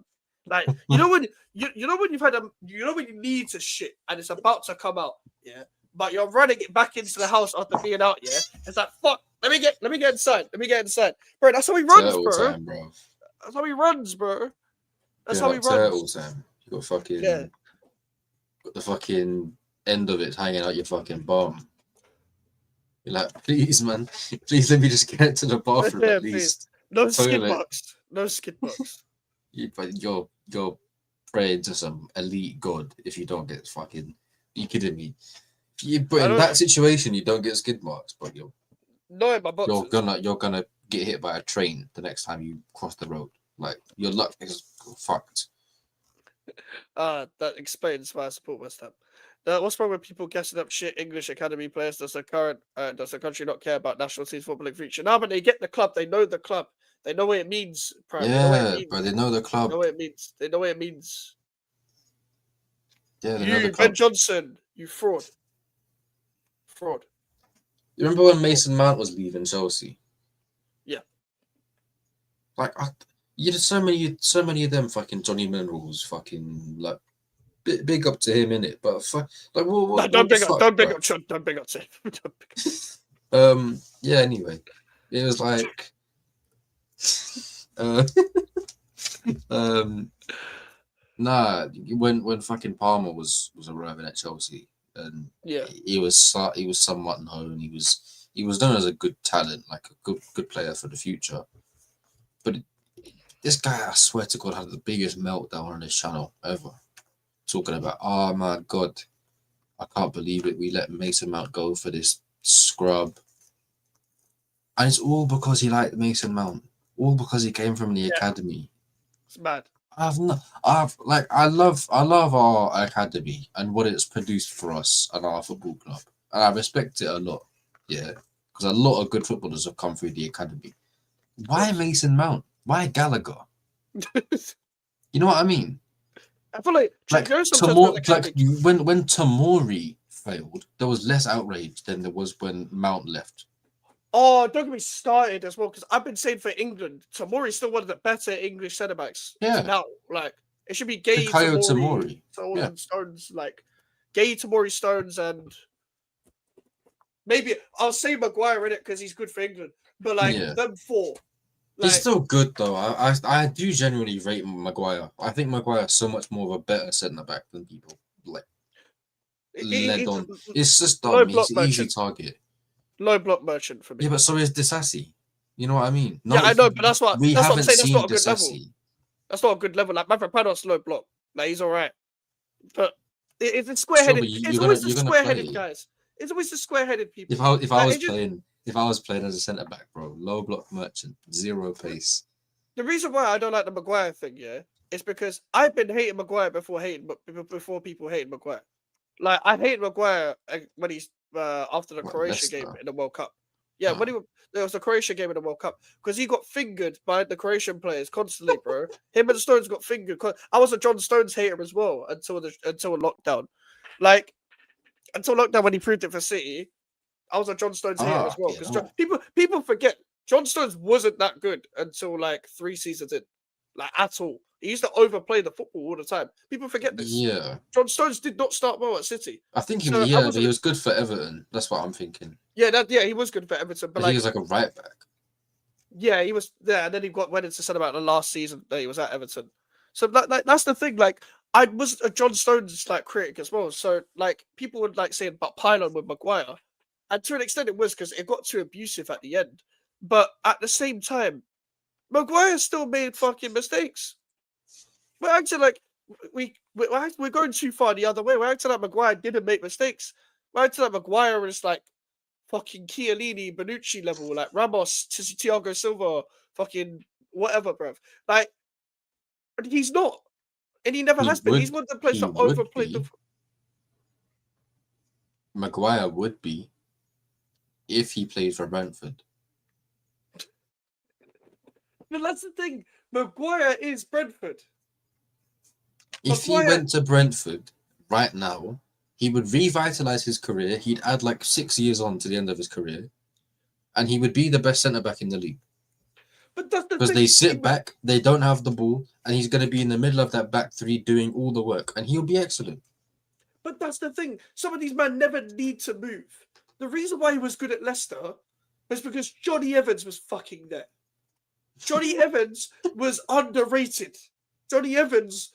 [SPEAKER 1] Like, you know when you've had when you need to shit and it's about to come out, yeah. But you're running it back into the house after being out, yeah. It's like fuck. Let me get inside. Bro. That's how he runs,
[SPEAKER 2] Turtle
[SPEAKER 1] bro.
[SPEAKER 2] time, bro.
[SPEAKER 1] That's how he runs, bro. That's
[SPEAKER 2] You're
[SPEAKER 1] how he
[SPEAKER 2] like turtle
[SPEAKER 1] runs.
[SPEAKER 2] time. You got fucking
[SPEAKER 1] Yeah.
[SPEAKER 2] got the fucking end of it hanging out your fucking bum. You're like, please, man, please let me just get to the bathroom
[SPEAKER 1] Yeah,
[SPEAKER 2] at
[SPEAKER 1] please.
[SPEAKER 2] least.
[SPEAKER 1] No skid
[SPEAKER 2] Toilet.
[SPEAKER 1] marks. No skid marks.
[SPEAKER 2] You're praying to some elite god if you don't get fucking. You kidding me? But
[SPEAKER 1] I
[SPEAKER 2] in
[SPEAKER 1] don't
[SPEAKER 2] that situation, you don't get skid marks, but
[SPEAKER 1] know in my boxes.
[SPEAKER 2] you're gonna get hit by a train the next time you cross the road. Like your luck is fucked.
[SPEAKER 1] That explains why I support West Ham. What's wrong with people guessing up shit English academy players? Does the country not care about national teams footballing future? No, but they get the club. They know the club. They know what it means. Prime. They know what it
[SPEAKER 2] Yeah,
[SPEAKER 1] means.
[SPEAKER 2] but they know the
[SPEAKER 1] They
[SPEAKER 2] club.
[SPEAKER 1] know what it means. They know what it means.
[SPEAKER 2] Yeah, they know the
[SPEAKER 1] You,
[SPEAKER 2] club.
[SPEAKER 1] Ben Johnson, you fraud. Fraud.
[SPEAKER 2] You remember when Mason Mount was leaving Chelsea?
[SPEAKER 1] Yeah.
[SPEAKER 2] Like, you did so many of them fucking Johnny Minerals, fucking like, big up to him in it. But like, what
[SPEAKER 1] Don't
[SPEAKER 2] the
[SPEAKER 1] big up.
[SPEAKER 2] fuck,
[SPEAKER 1] Don't big
[SPEAKER 2] bro?
[SPEAKER 1] up. Sean. Don't big up. Sam.
[SPEAKER 2] Yeah. Anyway, it was like, uh, nah. When fucking Palmer was arriving at Chelsea, and
[SPEAKER 1] Yeah.
[SPEAKER 2] he was somewhat known. He was known as a good talent, like a good player for the future. But this guy, I swear to God, had the biggest meltdown on his channel ever. Talking about, oh my God, I can't believe it. We let Mason Mount go for this scrub. And it's all because he liked Mason Mount. All because he came from the academy.
[SPEAKER 1] It's mad.
[SPEAKER 2] I love our academy and what it's produced for us and our football club. And I respect it a lot. Yeah. Because a lot of good footballers have come through the academy. Why Mason Mount? Why Gallagher? You know what I mean?
[SPEAKER 1] I feel like
[SPEAKER 2] When Tomori failed, there was less outrage than there was when Mount left.
[SPEAKER 1] Oh, don't get me started as well, because I've been saying for England, Tomori's still one of the better English centre backs.
[SPEAKER 2] Yeah.
[SPEAKER 1] Now, like it should be Gay
[SPEAKER 2] Tomori.
[SPEAKER 1] Stones, like Gay Tomori Stones, and maybe I'll say Maguire in it because he's good for England. But like them four. Like,
[SPEAKER 2] he's still good though. I do genuinely rate Maguire. I think Maguire is so much more of a better centre back than people like led on. It's just dumb. He's an easy target.
[SPEAKER 1] Low block merchant for me.
[SPEAKER 2] Yeah, but so is Disassi. You know what I mean?
[SPEAKER 1] Yeah, I know, but that's what I'm saying. That's not a good level. That's not a good level. Like Mavropanos, low block. Like he's all right, but it's a square-headed. It's always the square-headed guys. It's always the square-headed people.
[SPEAKER 2] If I was playing as a centre back, bro, low block merchant, zero pace.
[SPEAKER 1] The reason why I don't like the Maguire thing, is because I've been hating Maguire before people hated Maguire. Like I hated Maguire when he's after the Croatia game in the World Cup. Yeah, when there was the Croatia game in the World Cup because he got fingered by the Croatian players constantly, bro. Him and Stones got fingered. I was a John Stones hater as well until lockdown. Like until lockdown when he proved it for City, I was a John Stones hater as well because people forget John Stones wasn't that good until like 3 seasons in, like at all. He used to overplay the football all the time. People forget this.
[SPEAKER 2] Yeah.
[SPEAKER 1] John Stones did not start well at City.
[SPEAKER 2] I think he
[SPEAKER 1] So
[SPEAKER 2] was,
[SPEAKER 1] I
[SPEAKER 2] but he was good for Everton. That's what I'm thinking.
[SPEAKER 1] Yeah, he was good for Everton, but
[SPEAKER 2] He was like a right back.
[SPEAKER 1] yeah, he was there, and then he went into centre back the last season that he was at Everton. So that's the thing. Like, I was a John Stones like critic as well. So like people would like saying about pylon with Maguire, and to an extent it was because it got too abusive at the end. But at the same time, Maguire still made fucking mistakes. We're acting like we're going too far the other way. We're acting like Maguire didn't make mistakes. We're acting like Maguire is like fucking Chiellini, Bonucci level, like Ramos, Thiago Silva, fucking whatever, bruv. Like, he's not. And he never has been. He's one of the players that overplayed the.
[SPEAKER 2] Maguire would be if he played for Brentford.
[SPEAKER 1] But that's the thing. Maguire is Brentford.
[SPEAKER 2] If he went to Brentford right now, he would revitalize his career. He'd add like 6 years on to the end of his career, and he would be the best centre back in the league.
[SPEAKER 1] But that's the
[SPEAKER 2] because they sit back, they don't have the ball, and he's going to be in the middle of that back three doing all the work, and he'll be excellent.
[SPEAKER 1] But that's the thing. Some of these men never need to move. The reason why he was good at Leicester was because Johnny Evans was fucking there. Johnny Evans was underrated. Johnny Evans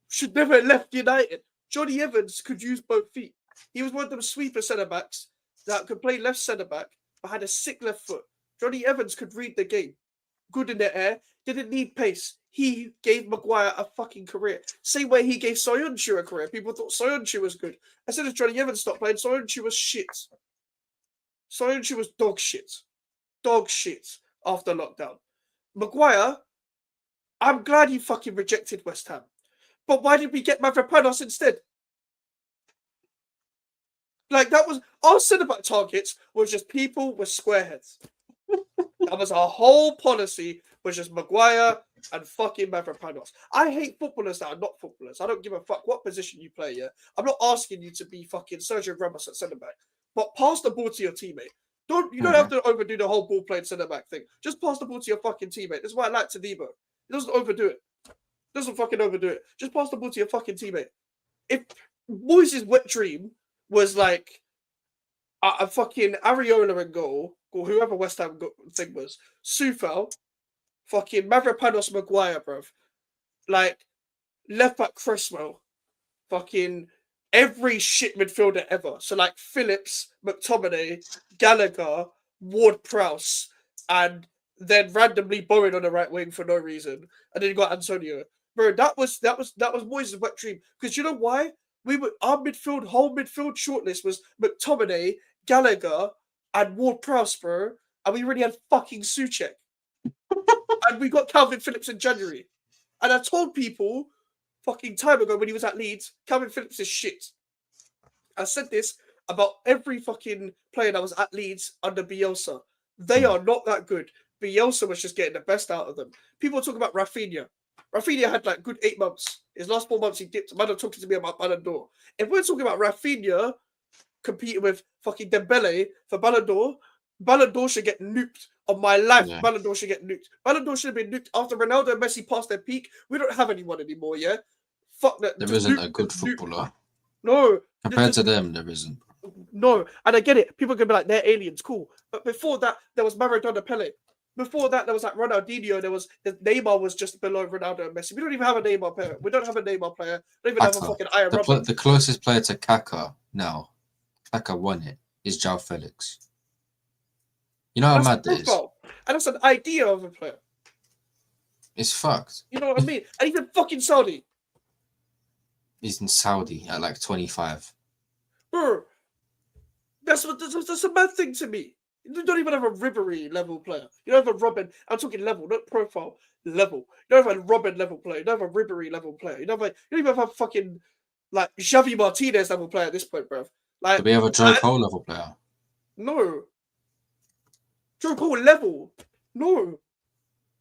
[SPEAKER 1] should never have left United. Johnny Evans could use both feet. He was one of them sweeper centre-backs that could play left centre-back, but had a sick left foot. Johnny Evans could read the game. Good in the air, didn't need pace. He gave Maguire a fucking career. Same way he gave Soyuncu a career. People thought Soyuncu was good. As soon as Johnny Evans stopped playing, Soyuncu was shit. Soyuncu was dog shit. Dog shit after lockdown. Maguire, I'm glad he fucking rejected West Ham. But why did we get Mavropanos instead? Like, that was... Our centre-back targets was just people with square heads. That was our whole policy, was just Maguire and fucking Mavropanos. I hate footballers that are not footballers. I don't give a fuck what position you play, yeah? I'm not asking you to be fucking Sergio Ramos at centre-back. But pass the ball to your teammate. You don't have to overdo the whole ball-playing centre-back thing. Just pass the ball to your fucking teammate. That's why I like Tadibo. He doesn't overdo it. Doesn't fucking overdo it. Just pass the ball to your fucking teammate. If Moyes' wet dream was like a fucking Areola in goal, or whoever West Ham thing was, Sufal, fucking Mavropanos, Maguire, bruv. Like, left back Cresswell, fucking every shit midfielder ever. So, like, Phillips, McTominay, Gallagher, Ward-Prowse, and then randomly Bowen on the right wing for no reason. And then you got Antonio. Bro, that was Moyes' wet dream. Because you know why? Our whole midfield shortlist was McTominay, Gallagher, and Ward-Prowse, bro. And we already had fucking Souček. And we got Calvin Phillips in January. And I told people fucking time ago when he was at Leeds, Calvin Phillips is shit. I said this about every fucking player that was at Leeds under Bielsa. They are not that good. Bielsa was just getting the best out of them. People talk about Rafinha. Rafinha had like good 8 months. His last 4 months he dipped. Man, talking to me about Ballon d'Or. If we're talking about Rafinha competing with fucking Dembele for Ballon d'Or should get nuked. On my life, yeah. Ballon d'Or should get nuked. Ballon d'Or should have been nuked after Ronaldo and Messi passed their peak. We don't have anyone anymore, yeah? Fuck that.
[SPEAKER 2] There isn't a good footballer.
[SPEAKER 1] No.
[SPEAKER 2] Compared to them, there isn't.
[SPEAKER 1] No, and I get it. People are going to be like, they're aliens, cool. But before that, there was Maradona, Pele. Before that, there was like Ronaldinho. Neymar was just below Ronaldo and Messi. We don't even have a Neymar player. We don't have a Neymar player. We don't even have a fucking Iron Robben.
[SPEAKER 2] The closest player to Kaká now, Kaká won it, is João Felix. You know how mad that is? And
[SPEAKER 1] that's an idea of a player.
[SPEAKER 2] It's fucked.
[SPEAKER 1] You know what I mean? And he's in fucking Saudi.
[SPEAKER 2] He's in Saudi at like 25.
[SPEAKER 1] Bro, that's a bad thing to me. You don't even have a Ribery level player. You don't have a Robben. I'm talking level, not profile. Level. You don't have a Robben level player. You don't have a Ribery level player. You don't even have a fucking like Xavi Martinez level player at this point, bro. Like,
[SPEAKER 2] do we have a Joe Cole level player?
[SPEAKER 1] No. Joe Cole level? No.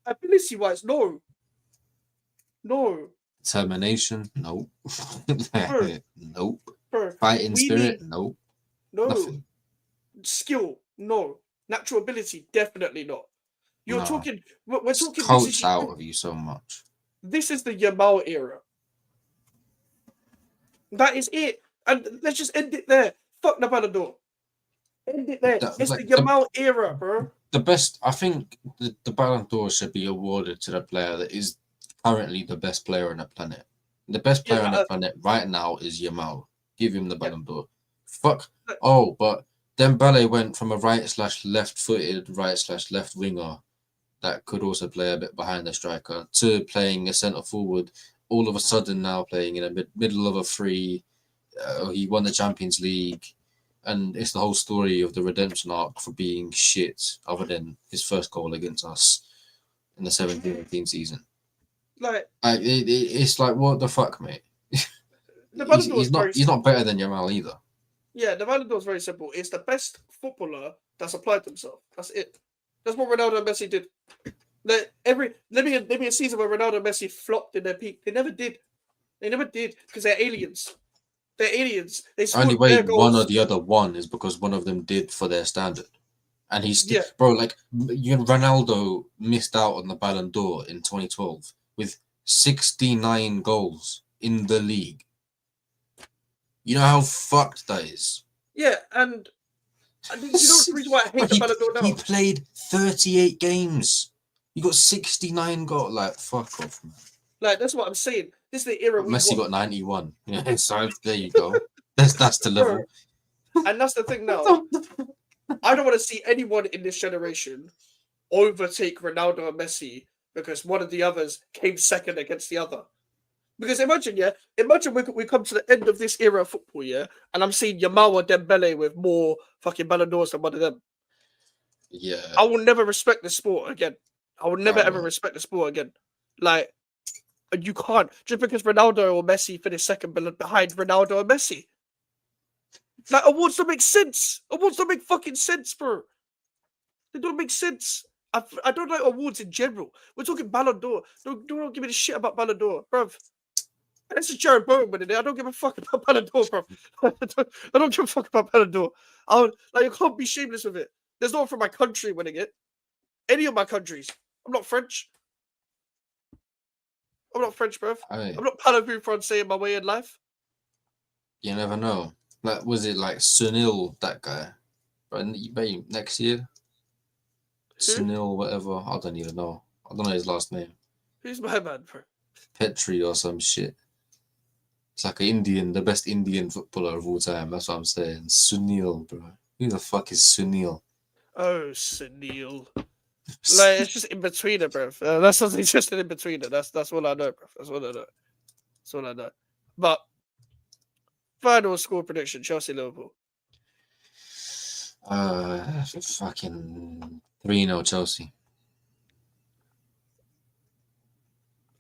[SPEAKER 1] Ability wise, no. No.
[SPEAKER 2] Determination? Nope. Nope.
[SPEAKER 1] Bro,
[SPEAKER 2] fighting spirit? Nope.
[SPEAKER 1] No.
[SPEAKER 2] Nothing.
[SPEAKER 1] Skill? No. Natural ability? Definitely not. We're talking.
[SPEAKER 2] Coached out of you so much.
[SPEAKER 1] This is the Yamal era. That is it. And let's just end it there. Fuck the Ballon d'Or. End it there. It's
[SPEAKER 2] Like,
[SPEAKER 1] the Yamal era, bro.
[SPEAKER 2] the best, I think the Ballon d'Or should be awarded to the player that is currently the best player on the planet. The best player on the planet right now is Yamal. Give him the Ballon d'Or. Fuck. Oh, but Dembele went from a right/left footed right/left winger that could also play a bit behind the striker to playing a centre forward. All of a sudden now playing in the middle of a three. He won the Champions League. And it's the whole story of the redemption arc for being shit, other than his first goal against us in the 17-18 season. It's like, what the fuck, mate? He's not better than Yamal either.
[SPEAKER 1] Yeah, the Ballon d'Or is very simple. It's the best footballer that's applied himself. That's it. That's what Ronaldo and Messi did. Maybe a season where Ronaldo and Messi flopped in their peak. They never did. Because they're aliens. They're aliens. They
[SPEAKER 2] only way one or the other won is because one of them did for their standard. And he's still, bro, like, Ronaldo missed out on the Ballon d'Or in 2012 with 69 goals in the league. You know how fucked that is?
[SPEAKER 1] Yeah, and you know the reason why I hate the Ballon d'Or now?
[SPEAKER 2] He played 38 games. He got 69 goals. Like, fuck off, man.
[SPEAKER 1] Like, that's what I'm saying. This is the era.
[SPEAKER 2] Messi got 91. Yeah, so there you go. That's the level.
[SPEAKER 1] And that's the thing now. I don't want to see anyone in this generation overtake Ronaldo and Messi because one of the others came second against the other. Because imagine we come to the end of this era of football, and I'm seeing Yamal or Dembele with more fucking Ballon d'Ors than one of them.
[SPEAKER 2] Yeah.
[SPEAKER 1] I will never respect the sport again. I will never ever respect the sport again. Like, you can't, just because Ronaldo or Messi finished second behind Ronaldo and Messi. Like, awards don't make sense. Awards don't make fucking sense, bro. They don't make sense. I don't like awards in general. We're talking Ballon d'Or. Don't give me the shit about Ballon d'Or, bruv. And this is Jared Bowen winning it. I don't give a fuck about Ballon d'Or, bruv. I don't give a fuck about Ballon d'Or. I can't be shameless with it. There's no one from my country winning it. Any of my countries. I'm not French. I'm not French, bruv. I'm not parlez-vous français in my way in life.
[SPEAKER 2] You never know. Like, was it like Sunil, that guy? Maybe next year? Sunil, whatever. I don't even know. I don't know his last name.
[SPEAKER 1] Who's my man, bro?
[SPEAKER 2] Petri or some shit. It's like the best Indian footballer of all time. That's what I'm saying. Sunil, bro. Who the fuck is Sunil?
[SPEAKER 1] Oh, Sunil. Like, it's just in between it, bro. That's something just in between it. That's all I know, bro. That's all I know. But final score prediction: Chelsea Liverpool.
[SPEAKER 2] Fucking 3-0 Chelsea.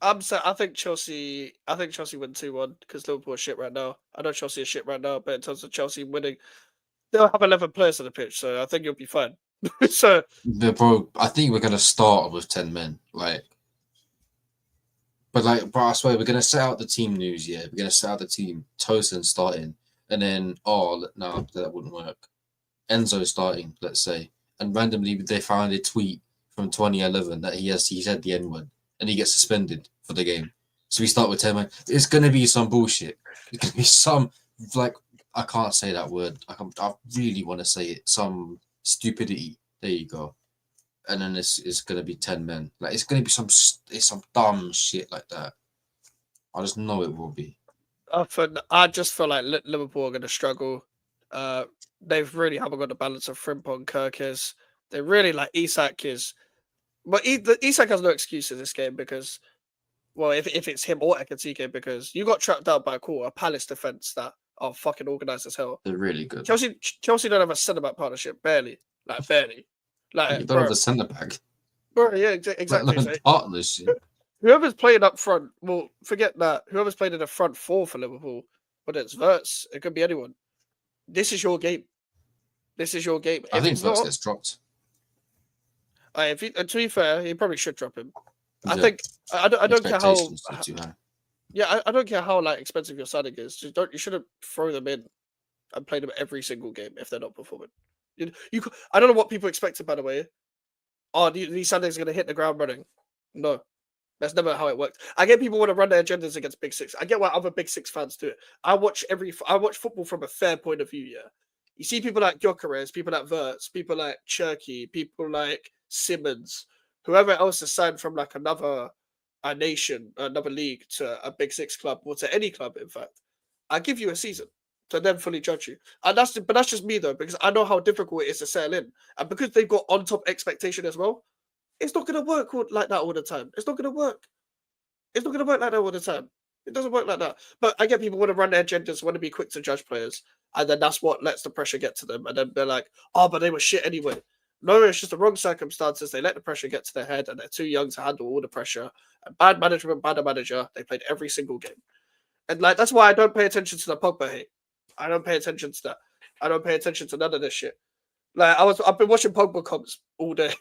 [SPEAKER 1] I think Chelsea win 2-1 because Liverpool are shit right now. I know Chelsea is shit right now, but in terms of Chelsea winning, they'll have 11 players on the pitch, so I think you'll be fine. So,
[SPEAKER 2] I think we're gonna start with 10 men, but I swear we're gonna set out the team news. Yeah, we're gonna set out the team. Tosin starting, and then no, that wouldn't work. Enzo starting, let's say, and randomly they found a tweet from 2011 that he said the N-word and he gets suspended for the game. So we start with 10 men. It's gonna be some bullshit. It's gonna be some I can't say that word. I really want to say it. Some stupidity. There you go. And then it's gonna be 10 men. Like, it's gonna be some dumb shit like that. I just know it will be.
[SPEAKER 1] I just feel like Liverpool are gonna struggle. They've really haven't got the balance of Frimpong, Kirkes. They really like Isak is, but Isak has no excuse in this game because, well, if it's him or Ekatike, because you got trapped out by a Palace defense that are fucking organised as hell.
[SPEAKER 2] They're really good.
[SPEAKER 1] Chelsea don't have a centre back partnership, barely. Like,
[SPEAKER 2] you don't have a centre back.
[SPEAKER 1] Bro, yeah, exactly.
[SPEAKER 2] So, partnership.
[SPEAKER 1] Whoever's playing up front, well, forget that. Whoever's playing in the front four for Liverpool, whether it's Wirtz, it could be anyone. This is your game. I think
[SPEAKER 2] Wirtz gets dropped.
[SPEAKER 1] To be fair, he probably should drop him. I think I don't care how. Yeah, I don't care how expensive your signing is. You shouldn't throw them in and play them every single game if they're not performing. I don't know what people expected, by the way. Oh, these Sundays are going to hit the ground running. No, That's never how it worked. I get people want to run their agendas against Big Six. I get why other Big Six fans do it. I watch football from a fair point of view. Yeah, you see people like Gyökeres, people like Wirtz, people like Cherky, people like Simmons, whoever else is signed from like another nation, another league to a Big Six club or to any club. In fact, I give you a season to then fully judge you. And that's just me though, because I know how difficult it is to settle in, and because they've got on top expectation as well. It's not going to work like that all the time. It's not going to work. It's not going to work like that all the time. It doesn't work like that. But I get people want to run their agendas, want to be quick to judge players, and then that's what lets the pressure get to them. And then they're like, "Oh, but they were shit anyway." No, it's just the wrong circumstances. They let the pressure get to their head, and they're too young to handle all the pressure. And bad management, bad manager. They played every single game, and like that's why I don't pay attention to the Pogba hate. I don't pay attention to that. I don't pay attention to none of this shit. Like I've been watching Pogba comps all day.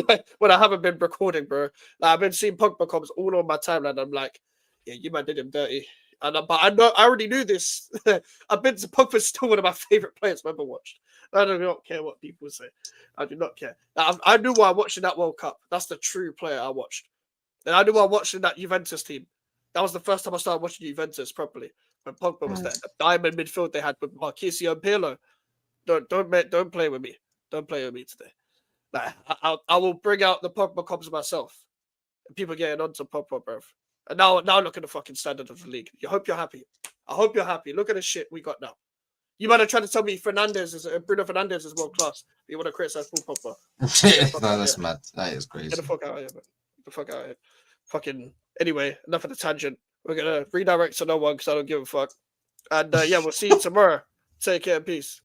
[SPEAKER 1] Like, when I haven't been recording, bro. Like I've been seeing Pogba comps all on my timeline. I'm like, yeah, you man did him dirty. But I already knew this. Pogba's still one of my favorite players I've ever watched. I do not care what people say. I do not care. I knew why I watched in that World Cup. That's the true player I watched. And I knew I watched in that Juventus team. That was the first time I started watching Juventus properly. When Pogba was there. The diamond midfield they had with Marchisio and Pirlo. Don't play with me. Don't play with me today. Like I will bring out the Pogba comps myself. And people getting onto Pogba, bro. And now look at the fucking standard of the league. I hope you're happy. I hope you're happy. Look at the shit we got now. You might have tried to tell me Bruno Fernandes is world class. You want to criticize Paul Pogba?
[SPEAKER 2] No, that's mad. That is crazy.
[SPEAKER 1] Get the fuck out of here, man. Get the fuck out of here. Fucking anyway, enough of the tangent. We're gonna redirect to no one because I don't give a fuck. And yeah, we'll see you tomorrow. Take care and peace.